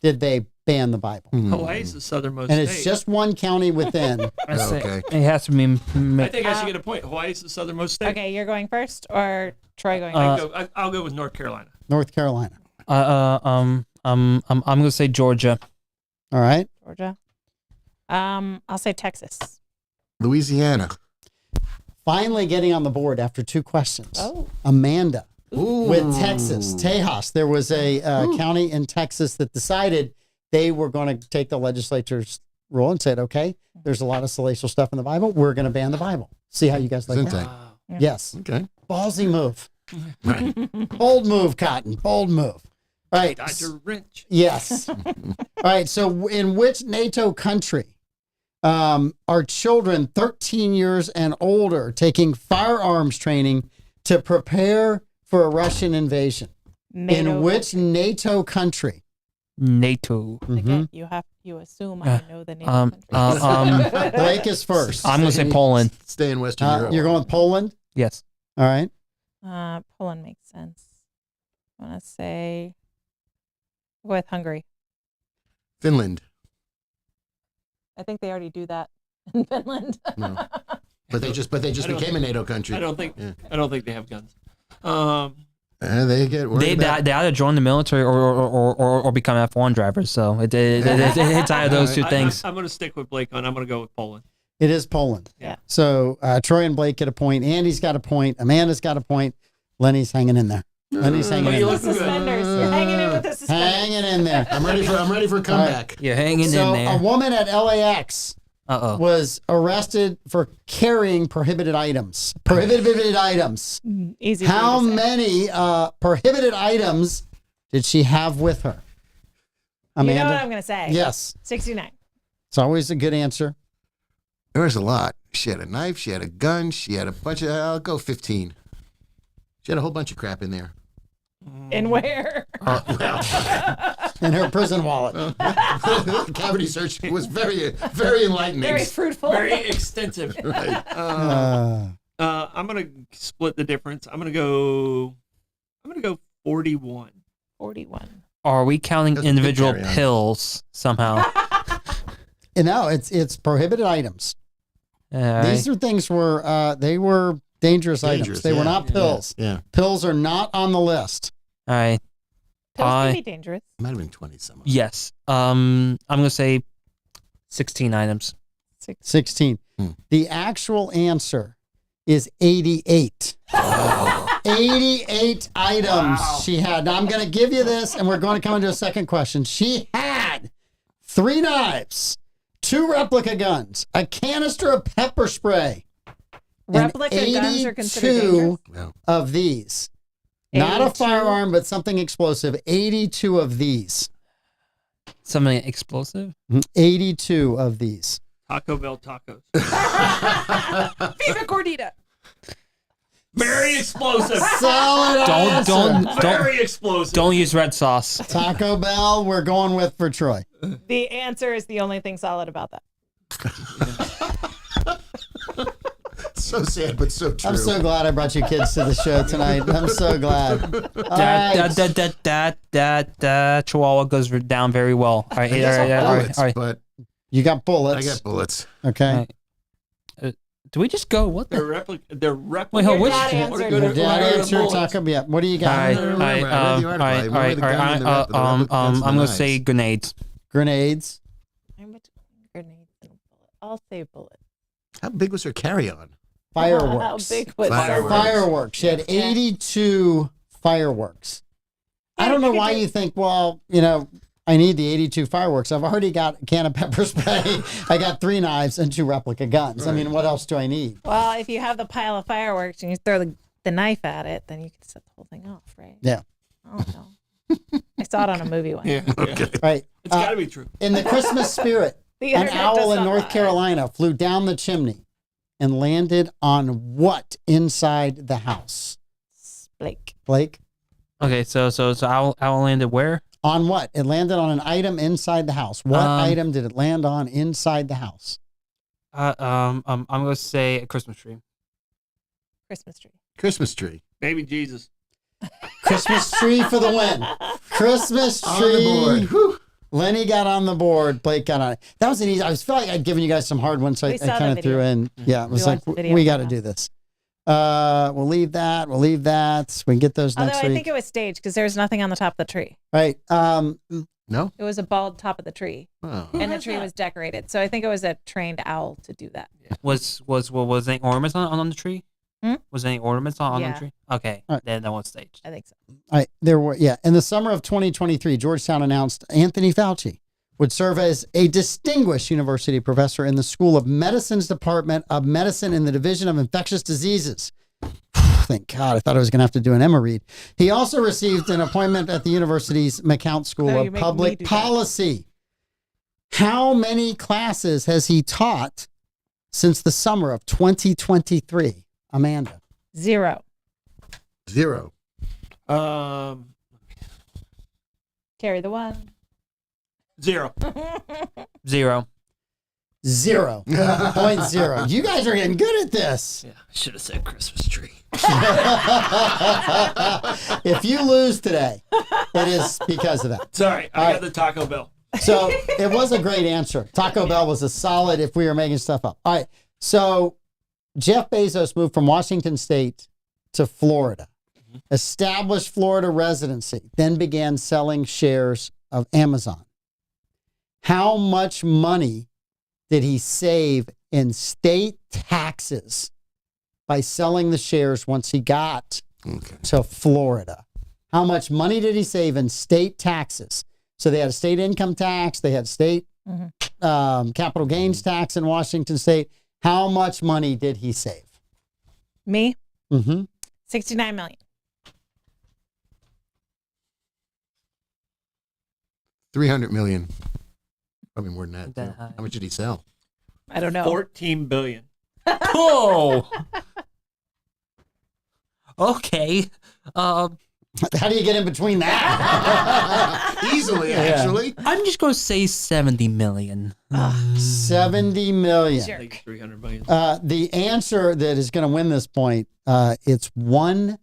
did they ban the Bible? Hawaii's the southernmost And state. it's just one county within. I say Okay. it has to be. I think I should get a point. Hawaii's the southernmost state. Okay, you're going first or Troy going I'll go with North Carolina. North Carolina. I'm going to say Georgia. All right. Georgia. I'll say Texas. Louisiana. Finally getting on the board after two questions. Oh. Amanda Ooh. with Texas. Tejas. There was a county in Texas that decided they were going to take the legislature's rule and said, okay, there's a lot of salacious stuff in the Bible. We're going to ban the Bible. See how you guys like Isn't that? it? Yes. Okay. Ballsy move. Right. Bold move, Cotton. Bold move. All right. Dr. Wrench. Yes. All right. So, in which NATO country are children 13 years and older taking firearms training to prepare for a Russian invasion? NATO. In which NATO country? NATO. Again, you assume I know the name of the country. Blake is first. I'm going to say Poland. Stay in Western Europe. You're going with Poland? Yes. All right. Poland makes sense. I want to say with Hungary. Finland. I think they already do that in Finland. No. But they just I don't became a NATO country. I don't think Yeah. they have guns. They get worried about They either join the military or become F1 drivers. So it's either those two things. I'm going to stick with Blake on. I'm going to go with Poland. It is Poland. Yeah. So Troy and Blake get a point. Andy's got a point. Amanda's got a point. Lenny's hanging in there. Lenny's hanging in you there. look good. Suspenders. You're hanging in with the suspenders. Hanging in there. I'm ready for a comeback. You're hanging So in a there. woman at LAX Uh-oh. was arrested for carrying prohibited items. Prohibited items. Easy. for How you to say. many prohibited items did she have with her? You Amanda? know what I'm going to say? Yes. 69. It's always a good answer. There was a lot. She had a knife. She had a gun. She had a bunch of. I'll go 15. She had a whole bunch of crap in there. And where? In her prison wallet. The cavity search was very, very enlightening. Very fruitful. Very extensive. Uh, I'm going to split the difference. I'm going to go 41. 41. Are we counting That's a big individual carry-on. pills somehow? and no, it's prohibited items. All right. These are things were they were dangerous items. Dangerous, They were yeah. not pills. Yeah. Pills are not on the list. All right. Pills I- can be dangerous. It might have been 20 some. Yes. I'm gonna say 16 items. 16. The actual answer is 88. 88 items she had. Now I'm going to give you this, and we're going to come into a second question. She had 3 knives, 2 replica guns, a canister of pepper spray, and Replica guns are considered 82 dangerous. Yeah. of these. Not a 82? firearm, but something explosive. 82 of these. Something explosive. 82 of these. Taco Bell tacos. Viva Gordita. Very explosive. Solid answer. Don't Very explosive. don't use red sauce. Taco Bell, we're going with for Troy. The answer is the only thing solid about that. So sad, but so true. I'm so glad I brought you kids to the show tonight. I'm so glad. All right. That Chihuahua goes down very well. All right, I guess all bullets, right. but You got I bullets. got bullets. Okay. All right. Do we just go? What They're the? replica. They're replica. Wait, hold, which- Dad answered. Your dad Or answered bullets. Taco Bell. What do you All got? right, remember. all right, I read the all article. right, I all remember right, the gun and the all replica right. guns and I'm the gonna say knives. grenades. Grenades. I'm between grenades and a bullet. I'll say bullet. How big was her carry-on? Fireworks. How big was Fireworks. that? Fireworks. She had 82 fireworks. I don't know why you think, well, I need the 82 fireworks. I've already got a can of pepper spray. I got 3 knives and 2 replica guns. I mean, what else do I need? Well, if you have the pile of fireworks and you throw the knife at it, then you can set the whole thing off, right? Yeah. I don't know. I saw it on a movie once. Yeah. Okay. Right. It's got to be true. In the Christmas spirit, The an internet does owl in not North lie. Carolina flew down the chimney and landed on what inside the house? Blake. Blake? Okay, so owl landed where? On what? It landed on an item inside the house. What item did it land on inside the house? I'm gonna say a Christmas tree. Christmas tree. Christmas tree. Baby Jesus. Christmas tree for the win. Christmas On the tree. board. Whew. Lenny got on the board. Blake got on it. That was an easy. I was feeling like I'd given you guys some hard ones, so I We saw kind the of threw video. in. Yeah, it was like watched the video we from got to that. do this. We'll leave that. We'll leave that. We can get those Although next I week. think it was staged because there was nothing on the top of the tree. Right. No? It was a bald top of the tree, Oh. and the tree was decorated. So I think it was a trained owl to do that. Was any ornaments on the tree? Hmm? Was any ornaments on Yeah. the tree? Okay, All right. then that was staged. I think so. All right, there were, yeah. In the summer of 2023, Georgetown announced Anthony Fauci would serve as a distinguished university professor in the School of Medicine's Department of Medicine in the Division of Infectious Diseases. Thank God, I thought I was going to have to do an Emma read. He also received an appointment at the university's McCown School No, you of make me Public do that. Policy. How many classes has he taught since the summer of 2023? Amanda. 0. 0. Carry the 1. 0. 0. 0. 0.0. You guys are getting good at this. Yeah, I should have said Christmas tree. If you lose today, it is because of that. Sorry, I All got right. the Taco Bell. So it was a great answer. Taco Bell was a solid if we were making stuff up. All right. So Jeff Bezos moved from Washington State to Florida. established Florida residency, then began selling shares of Amazon. How much money did he save in state taxes by selling the shares once he got to Florida? How much money did he save in state taxes? So they had a state income tax, they had state capital gains tax in Washington State. How much money did he save? Me? Mm-hmm. 69 million. 300 million. Probably more than that. That too. high. How much did he sell? I don't know. 14 billion. Oh. Okay. How do you get in between that? Easily, actually. I'm just gonna say 70 million. 70 million. Sure. I think 300 million. The answer that is going to win this point, it's 1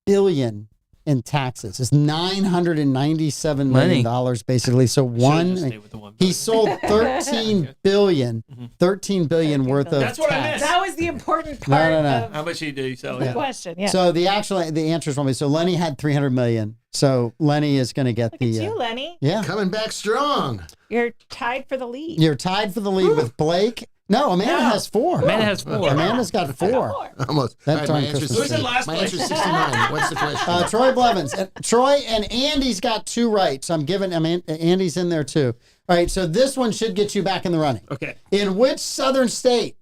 billion in taxes. It's $997 million dollars basically. So Should've just stayed with the 1 he billion. sold 13 billion, 13 billion worth of That's what I tax. meant. That was the important No, part no, no. of How much did he sell? the Yeah. question. Yeah. So the answer is wrong. So Lenny had 300 million. So Lenny is going to get Look the at you, Lenny. yeah. Coming back strong. You're tied for the lead. You're tied for the lead with Blake. No, Amanda has 4. Amanda has 4. Amanda's got 4. Almost. That's my on answer's Christmas Who's in last my place? answer's 69. What's the question? Troy Blevins. Troy and Andy's got 2 right. So I'm giving Andy's in there too. All right. So this one should get you back in the running. Okay. In which southern state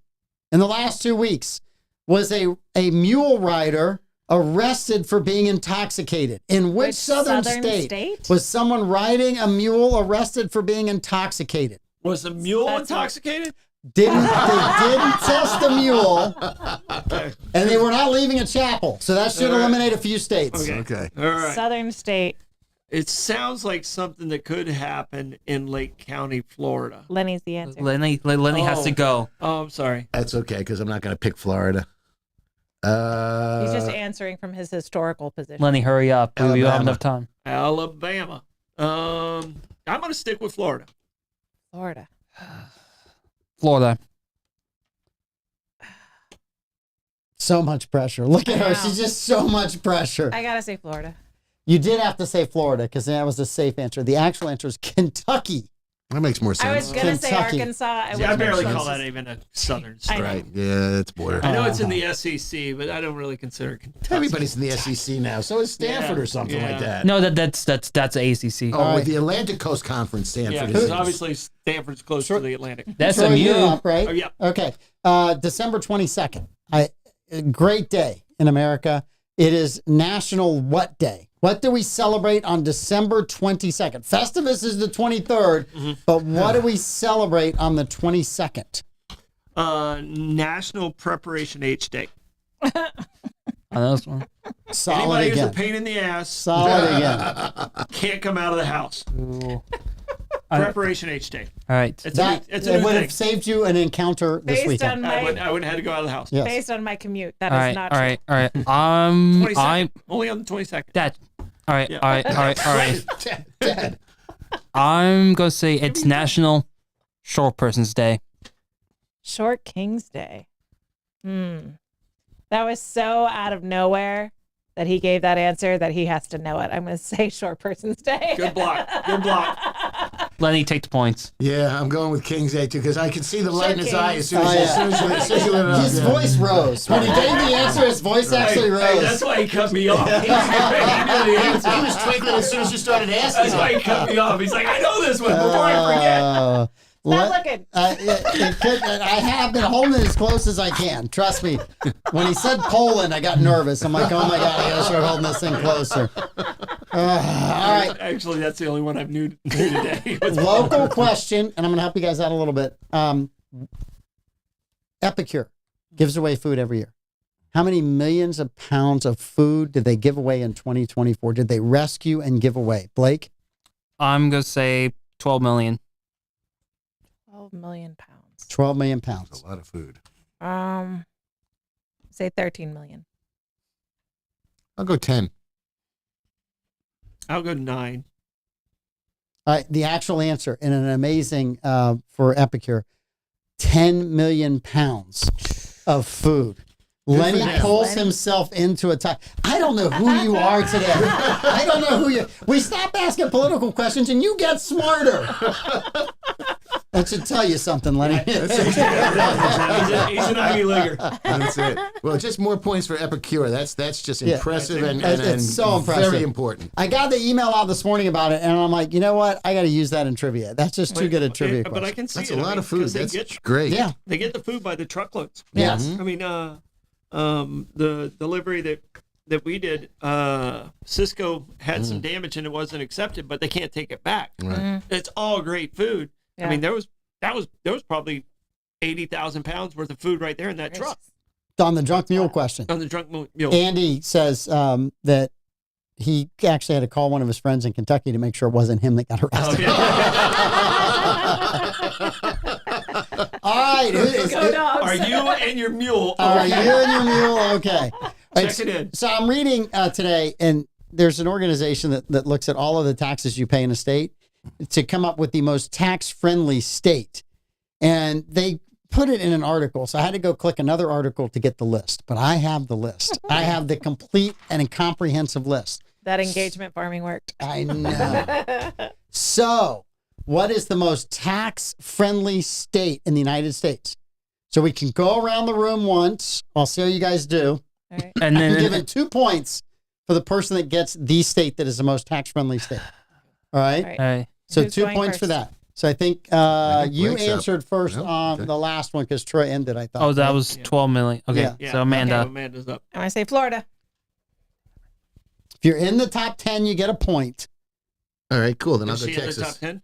in the last 2 weeks was a mule rider arrested for being intoxicated? In which southern state was someone riding a mule arrested for being intoxicated? Was the mule That's intoxicated? They didn't test the mule, Okay. and they were not leaving a chapel. So that should All right. eliminate a few states. Okay. Okay. All right. Southern state. It sounds like something that could happen in Lake County, Florida. Lenny's the answer. Lenny has to go. Oh, I'm sorry. That's okay, because I'm not going to pick Florida. He's just answering from his historical position. Lenny, hurry up. We don't have Alabama. enough time. Alabama. I'm going to stick with Florida. Florida. Florida. So much pressure. Look at her. Wow. She's just so much pressure. I gotta say Florida. You did have to say Florida because that was a safe answer. The actual answer is Kentucky. That makes more I was sense. gonna say Kentucky. Arkansas. See, I barely call that. that even a southern I state. know. Right. Yeah, it's border. I know it's in the SEC, but I don't really consider Kentucky. Everybody's in the SEC now. So is Stanford Yeah, or something yeah. like that. No, that's ACC. Oh, All right. with the Atlantic Coast Conference, Yeah, Stanford because is. obviously Stanford's close to the Atlantic. That's Troy, you're MU. up, right? Oh, yeah. Okay. December 22nd. A great day in America. It is National What Day? What do we celebrate on December 22nd? Festivus is the 23rd, but what do we celebrate on the 22nd? National Preparation H Day. I know this one. Solid Anybody who's a again. pain in the ass Solid again. can't come out of the house. Ooh. Preparation H Day. All right. It's That it's it new would thing. have saved you an encounter this Based weekend. on I my wouldn't have to go out of the house. Yes. based on my commute, that All is right. not All true. right. All right. 22nd. I'm Only on the 22nd. that. All right. Yeah. All right. All right. All right. Dad. I'm gonna say it's National Short Person's Day. Short King's Day. That was so out of nowhere that he gave that answer that he has to know it. I'm going to say Short Person's Day. Good block. Good block. Lenny, take the points. Yeah, I'm going with King's Day too because I can see the light in his King. eye as soon as, Oh, yeah. as soon as you lit it up. His yeah. voice rose. When he gave the answer, his voice actually Hey, rose. that's why he cut me off. He knew the answer. He was twinkling as soon as you started asking. That's why he cut me off. He's like, I know this one before I forget. Stop looking. I have been holding it as close as I can. Trust me. When he said Poland, I got nervous. I'm like, oh my God, I gotta start holding this thing closer. All right. Actually, that's the only one I've knew today. Local question, and I'm gonna help you guys out a little bit. Epicure gives away food every year. How many millions of pounds of food did they give away in 2024? Did they rescue and give away? Blake? I'm gonna say 12 million. 12 million pounds. 12 million pounds. A lot of food. Say 13 million. I'll go 10. I'll go 9. The actual answer, and an amazing for Epicure, 10 million pounds of food Lenny him. pulls himself into a tie. I don't know who you are today. I don't know who you. We stop asking political questions and you get smarter. That should tell you something, Lenny. He's an Ivy Leaguer. That's it. Well, just more points for Epicure. That's just impressive and It's so impressive. very important. I got the email out this morning about it, and I'm like, you know what? I got to use that in trivia. That's just too good a trivia But I question. can see That's it. a lot of food. 'cause That's great. Yeah. They get the food by the truckloads. Yes. I mean, the delivery that we did, Cisco had some damage and it wasn't accepted, but they can't take it back. Right. It's all great food. Yeah. I mean, there was probably 80,000 pounds worth of food right there in that truck On the drunk mule question, on the drunk mule. Andy says that he actually had to call one of his friends in Kentucky to make sure it wasn't him that got arrested. All right. Go dogs. Are you and your mule? Are you and your mule okay? Check it in. So I'm reading today, and there's an organization that looks at all of the taxes you pay in a state to come up with the most tax-friendly state. And they put it in an article. So I had to go click another article to get the list. But I have the list. I have the complete and comprehensive list. That engagement farming worked. I know. So, what is the most tax-friendly state in the United States? So we can go around the room once. I'll see how you guys do. All right. And I'm then giving 2 points for the person that gets the state that is the most tax-friendly state. All right? All right. all right. So Who's 2 going points for first? that. So I think you Blake's up. answered first Yep, on okay. the last one because Troy ended, I thought. Oh, that right? was 12 million. Okay. Yeah. Yeah. So Amanda. Okay, Amanda's up. I'm gonna say Florida. If you're in the top 10, you get a point. All right, cool. Then I'll Is go she in the top Texas. 10?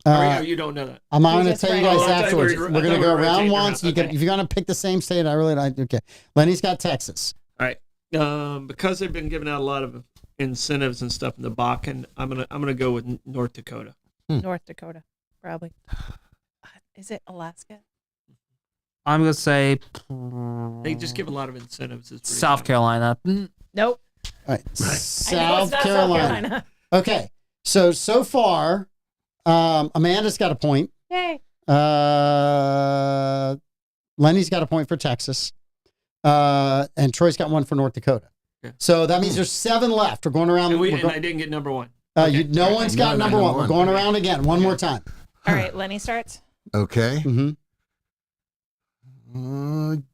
Or Uh, you don't know that. I'm You going to just tell you ran- guys Oh, I thought afterwards. we were- We're I going to thought go we were round changing once. her. You can, Okay. if you're going to pick the same state, okay. Lenny's got Texas. All right. Because they've been giving out a lot of incentives and stuff in the Bakken, I'm gonna go with North Dakota. North Dakota, probably. Is it Alaska? I'm going to say They just give a lot of incentives. is the South reason. Carolina. Nope. All right. I know it's South not Carolina. Okay. So far, Amanda's got a point. Yay. Lenny's got a point for Texas. And Troy's got one for North Dakota. Yeah. So that means there's 7 left. We're going around. And, we're and go- I didn't get number one. no one's got No, number no, one. We're going Okay. around again. One more time. All right. Lenny starts. Okay. Mm-hmm.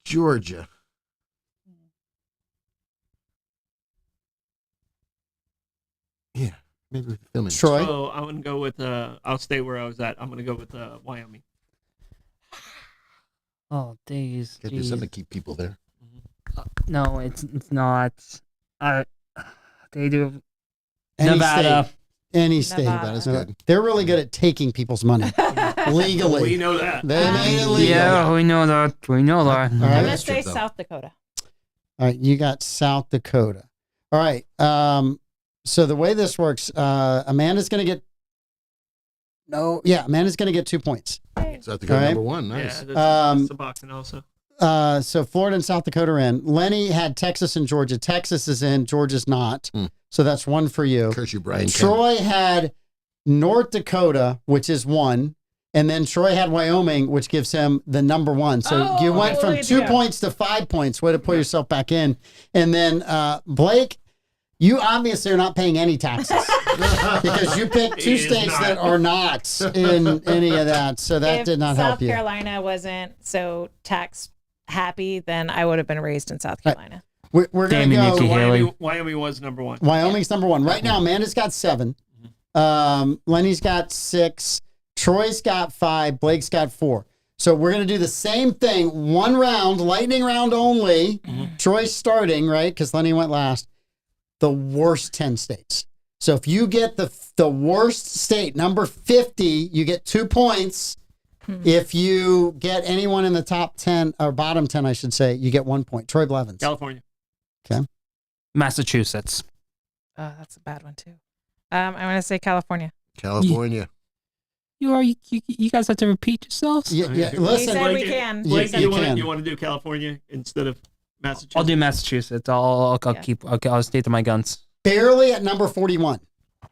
Georgia. Yeah, maybe we can film it. Troy. So I'm gonna go with. I'll stay where I was at. I'm gonna go with Wyoming. Oh, days. Got to do something to keep people there. No, it's not. They do Any Nevada. state. Any state. Nevada. That's good. They're really good at taking people's money legally. We know that. They made it legal. Yeah, we know that. We know that. All I'm right. gonna That's say true, though. South Dakota. All right, you got South Dakota. All right. So the way this works, Amanda's going to get. Amanda's going to get 2 points. South Dakota All right. number one. Nice. Yeah, that's the boxing also. So Florida and South Dakota are in. Lenny had Texas and Georgia. Texas is in. Georgia's not. So that's 1 for you. Curse you, Brian. Troy had North Dakota, which is 1. And then Troy had Wyoming, which gives him the number 1. So you went from look at 2 you. points to 5 points. Way to put yourself back in. And then Blake, you obviously are not paying any taxes because you picked 2 He is states not. that are not in any of that. So that If did not help South you. Carolina wasn't so tax happy, then I would have been raised in South Carolina. We're going Damn to you, go. Nikki. Haley. Wyoming was number 1. Wyoming's number 1. Right now, Amanda's got 7. Lenny's got 6. Troy's got 5. Blake's got 4. So we're going to do the same thing. 1 round, lightning round only. Troy's starting, right? Because Lenny went last. The worst 10 states. So if you get the worst state, number 50, you get 2 points. If you get anyone in the top 10, or bottom 10, I should say, you get 1 point. Troy Blevins. California. Massachusetts. Oh, that's a bad one too. I'm gonna say California. California. You guys have to repeat yourselves. Yeah, He He listen. said we Blake, can. Blake, You you can. want to do California instead of Massachusetts? I'll do Massachusetts. I'll Yeah. keep. Okay, I'll stay to my guns. Barely at number 41,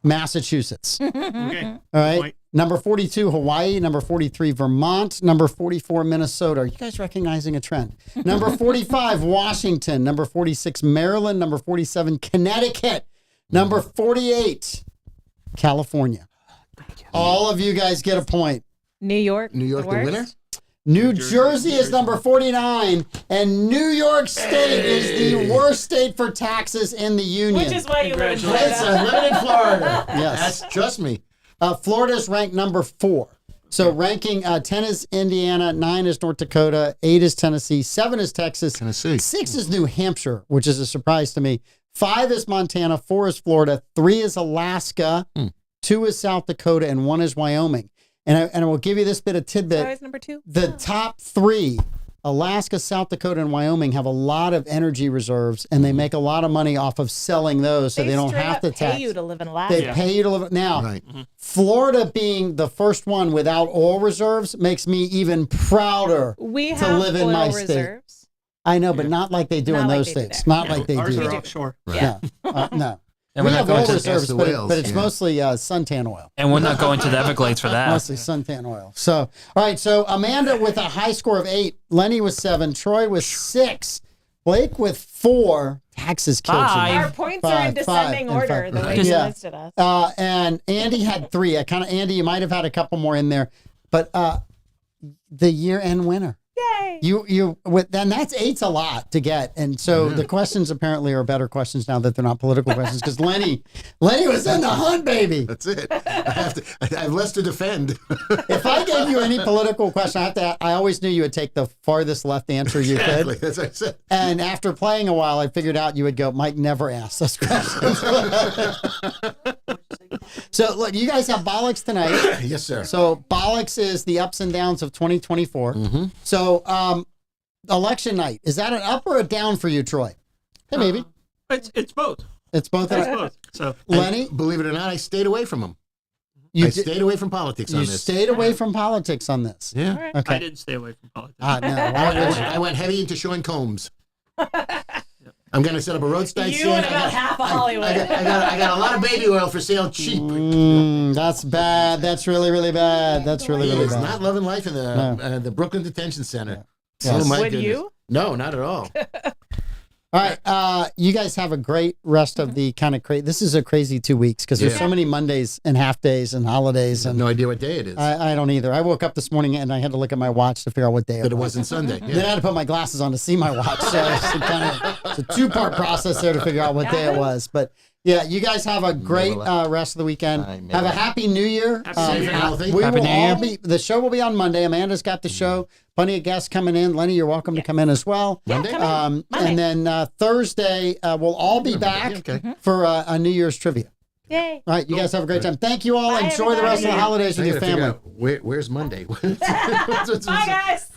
Massachusetts. Okay. All right. Point. Number 42, Hawaii. Number 43, Vermont. Number 44, Minnesota. Are you guys recognizing a trend? Number 45, Washington. Number 46, Maryland. Number 47, Connecticut. Number 48, California. All of you guys get a point. New York. New York, the worst? winner? New Jersey is number 49, and New York State is the worst state for taxes in the union. Which is why you live in It's Florida. living in Florida. Yes. Trust me. Florida's ranked number 4. So ranking 10 is Indiana, 9 is North Dakota, 8 is Tennessee, 7 is Texas, Tennessee. 6 is New Hampshire, which is a surprise to me. 5 is Montana, 4 is Florida, 3 is Alaska, 2 is South Dakota, and 1 is Wyoming. And I will give you this bit of tidbit. Always number 2. The top 3, Alaska, South Dakota, and Wyoming, have a lot of energy reserves, and they make a lot of money off of selling those, so they don't straight have up to tax. pay you to live in Alaska. They pay you to live. Now, Right. Florida being the first one without oil reserves makes me even prouder We to have live in my oil state. reserves. I know, but not like they do Not in like those they do states. there. Not like they Ours do. are offshore. Yeah. No. And We we're not have going oil to reserves, the but, whales, but it's yeah. mostly suntan oil. and we're not going to the Everglades for that. Mostly suntan oil. So, all right. So Amanda with a high score of 8. Lenny with 7. Troy with 6. Blake with 4. Taxes killed you. Five. Our points are in descending order, the way you Yeah. listed us. And Andy had 3. Andy, you might have had a couple more in there, but the year-end winner. Yay! Then that's 8's a lot to get, and so the questions apparently are better questions now that they're not political questions because Lenny was in the hunt, baby. That's it. I have less to defend. If I gave you any political question, I always knew you would take the farthest left answer you Exactly. could. That's what I said. And after playing a while, I figured out you would go, Mike never asks us questions. So look, you guys have Bollox tonight. Yes, sir. So Bollox is the ups and downs of 2024. So election night, is that an up or a down for you, Troy? Hey, maybe. It's both. It's both. It's both. So Lenny, Believe it or not, I stayed away from them. you I stayed away from politics on you this. stayed away from politics on this. Yeah. All right. Okay. I didn't stay away from politics. No. I went heavy into Sean Combs. I'm going to set up a roadside You stand. and about half of Hollywood. I got a lot of baby oil for sale cheap. That's bad. That's really, really bad. That's really, really It's bad. not loving life in the Brooklyn Detention Center. Yes. Oh, my Would goodness. you? No, not at all. All right. You guys have a great rest of the kind of crazy. This is a crazy 2 weeks because there's Yeah. so many Mondays and half days and holidays. I have And no idea what day it is. I don't either. I woke up this morning and I had to look at my watch to figure out what day That it it was. wasn't Sunday. Then I Yeah. had to put my glasses on to see my watch. So it's a 2-part process there to figure out what day it was. But yeah, you guys have a great rest of the weekend. Have a happy New Year. Safe and healthy. We Happy will New all Year. be. The show will be on Monday. Amanda's got the show. Plenty of guests coming in. Lenny, you're welcome to come in as well. Monday? come in. And then Thursday, we'll all be back Yeah, okay. for a New Year's trivia. Yay. All right, you guys have a great time. Thank you all. Bye, Enjoy the rest of the everybody. holidays I with your gotta figure family. out where's Monday? Bye, guys.